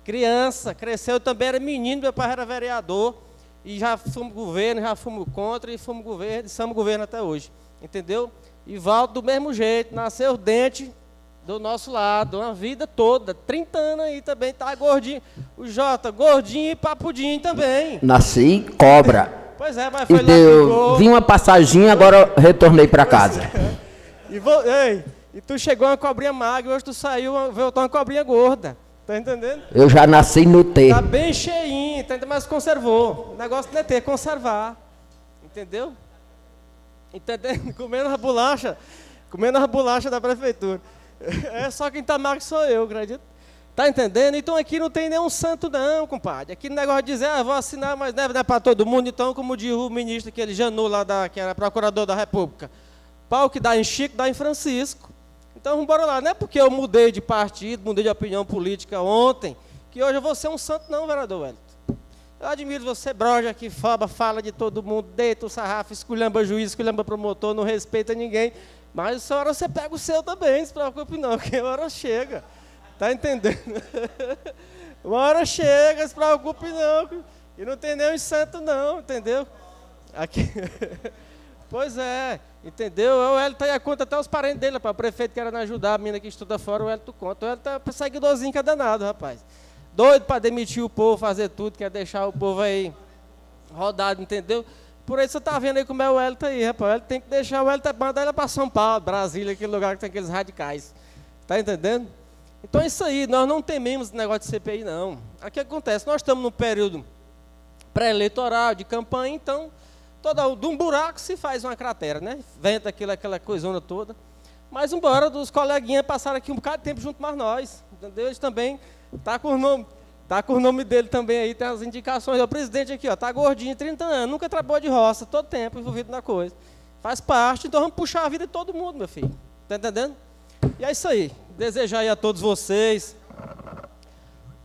[SPEAKER 5] Criança, cresceu, eu também era menino, meu pai era vereador, e já fomos governo, já fomos contra, e fomos governo, e somos governo até hoje, entendeu? E Valdo do mesmo jeito, nasceu dente do nosso lado, uma vida toda, 30 anos aí também, tá gordinho. O Jota, gordinho e papudinho também.
[SPEAKER 9] Nasci cobra.
[SPEAKER 5] Pois é, mas foi
[SPEAKER 9] e
[SPEAKER 5] lá que
[SPEAKER 9] vim uma passaginha, agora retornei para casa.
[SPEAKER 5] E tu chegou uma cobrinha magra, hoje tu saiu, voltou uma cobrinha gorda. Tá entendendo?
[SPEAKER 9] Eu já nasci no T.
[SPEAKER 5] Tá bem cheinho, tá, mas conservou. O negócio não é ter, conservar. Entendeu? Entendendo? Comendo as bolachas da prefeitura. É só quem tá magro sou eu, acredito. Tá entendendo? Então aqui não tem nenhum santo não, compadre. Aqui no negócio de dizer, vou assinar, mas não é para todo mundo. Então, como diz o ministro, aquele Janu lá, que era procurador da República, pau que dá em Chico, dá em Francisco. Então, vamos embora lá. Não é porque eu mudei de partido, mudei de opinião política ontem, que hoje eu vou ser um santo não, vereador Wellington. Eu admiro você, broja, que fala de todo mundo, deita o sarrafo, esculhamba juiz, esculhamba promotor, não respeita ninguém. Mas a hora você pega o seu também, não se preocupe não, que a hora chega. Tá entendendo? Uma hora chega, não se preocupe não. E não tem nenhum santo não, entendeu? Aqui... Pois é, entendeu? O Hélio ia conta até os parentes dele, rapaz. O prefeito querendo ajudar a menina que estuda fora, o Hélio conta. O Hélio tá seguidorzinho que é danado, rapaz. Doido para demitir o povo, fazer tudo, quer deixar o povo aí rodado, entendeu? Por isso você tá vendo aí como é o Hélio aí, rapaz. O Hélio tem que deixar o Hélio, mandar ele para São Paulo, Brasília, aquele lugar que tem aqueles radicais. Tá entendendo? Então é isso aí, nós não tememos o negócio de CPI, não. Aqui acontece, nós estamos num período pré-eleitoral, de campanha, então... de um buraco se faz uma cratera, né? Venta aquela coisona toda. Mas embora dos coleguinhas passaram aqui um bocado de tempo junto mais nós. Entendeu? Eles também tá com o nome dele também aí, tem as indicações. O presidente aqui, ó, tá gordinho, 30 anos, nunca trabalhou de roça, todo tempo envolvido na coisa. Faz parte, então vamos puxar a vida de todo mundo, meu filho. Tá entendendo? E é isso aí. Desejar aí a todos vocês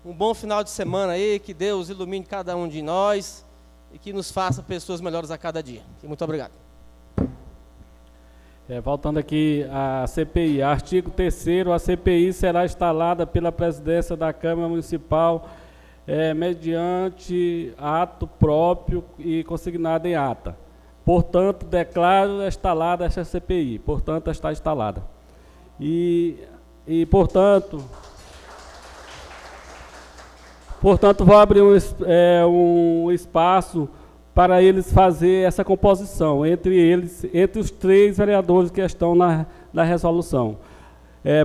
[SPEAKER 5] um bom final de semana aí, que Deus ilumine cada um de nós. E que nos faça pessoas melhores a cada dia. Muito obrigado.
[SPEAKER 1] Voltando aqui à CPI, artigo 3º, a CPI será instalada pela presidência da Câmara Municipal mediante ato próprio e consignado em ata. Portanto, declaro instalada esta CPI. Portanto, está instalada. Portanto, vou abrir um espaço para eles fazer essa composição, entre os 3 vereadores que estão na resolução.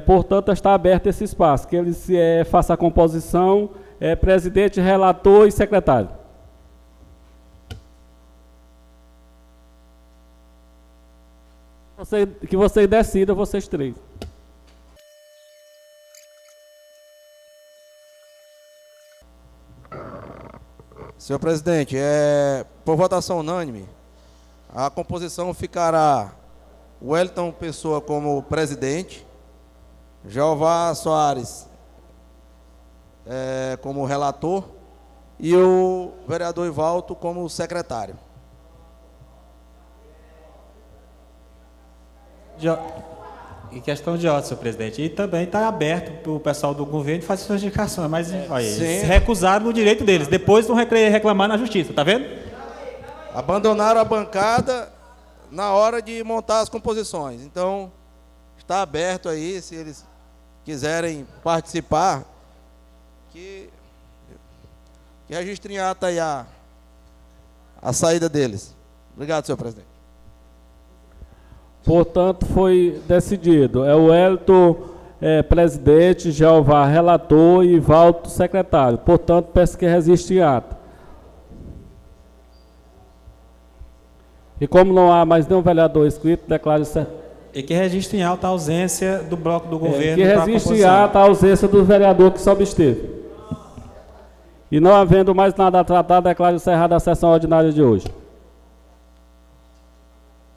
[SPEAKER 1] Portanto, está aberto esse espaço, que eles façam a composição, presidente, relator e secretário. Que vocês decidam, vocês 3.
[SPEAKER 6] Senhor presidente, por votação unânime, a composição ficará Wellington Pessoa como presidente, Jeová Soares como relator e o vereador Ivaldo como secretário.
[SPEAKER 3] Em questão de ordem, senhor presidente. E também está aberto para o pessoal do governo fazer suas indicações, mas olha, eles se recusaram no direito deles. Depois vão reclamar na justiça, tá vendo?
[SPEAKER 6] Abandonaram a bancada na hora de montar as composições. Então, está aberto aí, se eles quiserem participar, que registrem em ata aí a saída deles. Obrigado, senhor presidente.
[SPEAKER 1] Portanto, foi decidido. É o Wellington presidente, Jeová relator e Ivaldo secretário. Portanto, peço que registre em ata. E como não há mais nenhum vereador inscrito, declaro certo.
[SPEAKER 3] E que registre em alta a ausência do bloco do governo.
[SPEAKER 1] Que registre em ata a ausência do vereador que se absteve. E não havendo mais nada a tratar, declaro encerrada a sessão ordinária de hoje.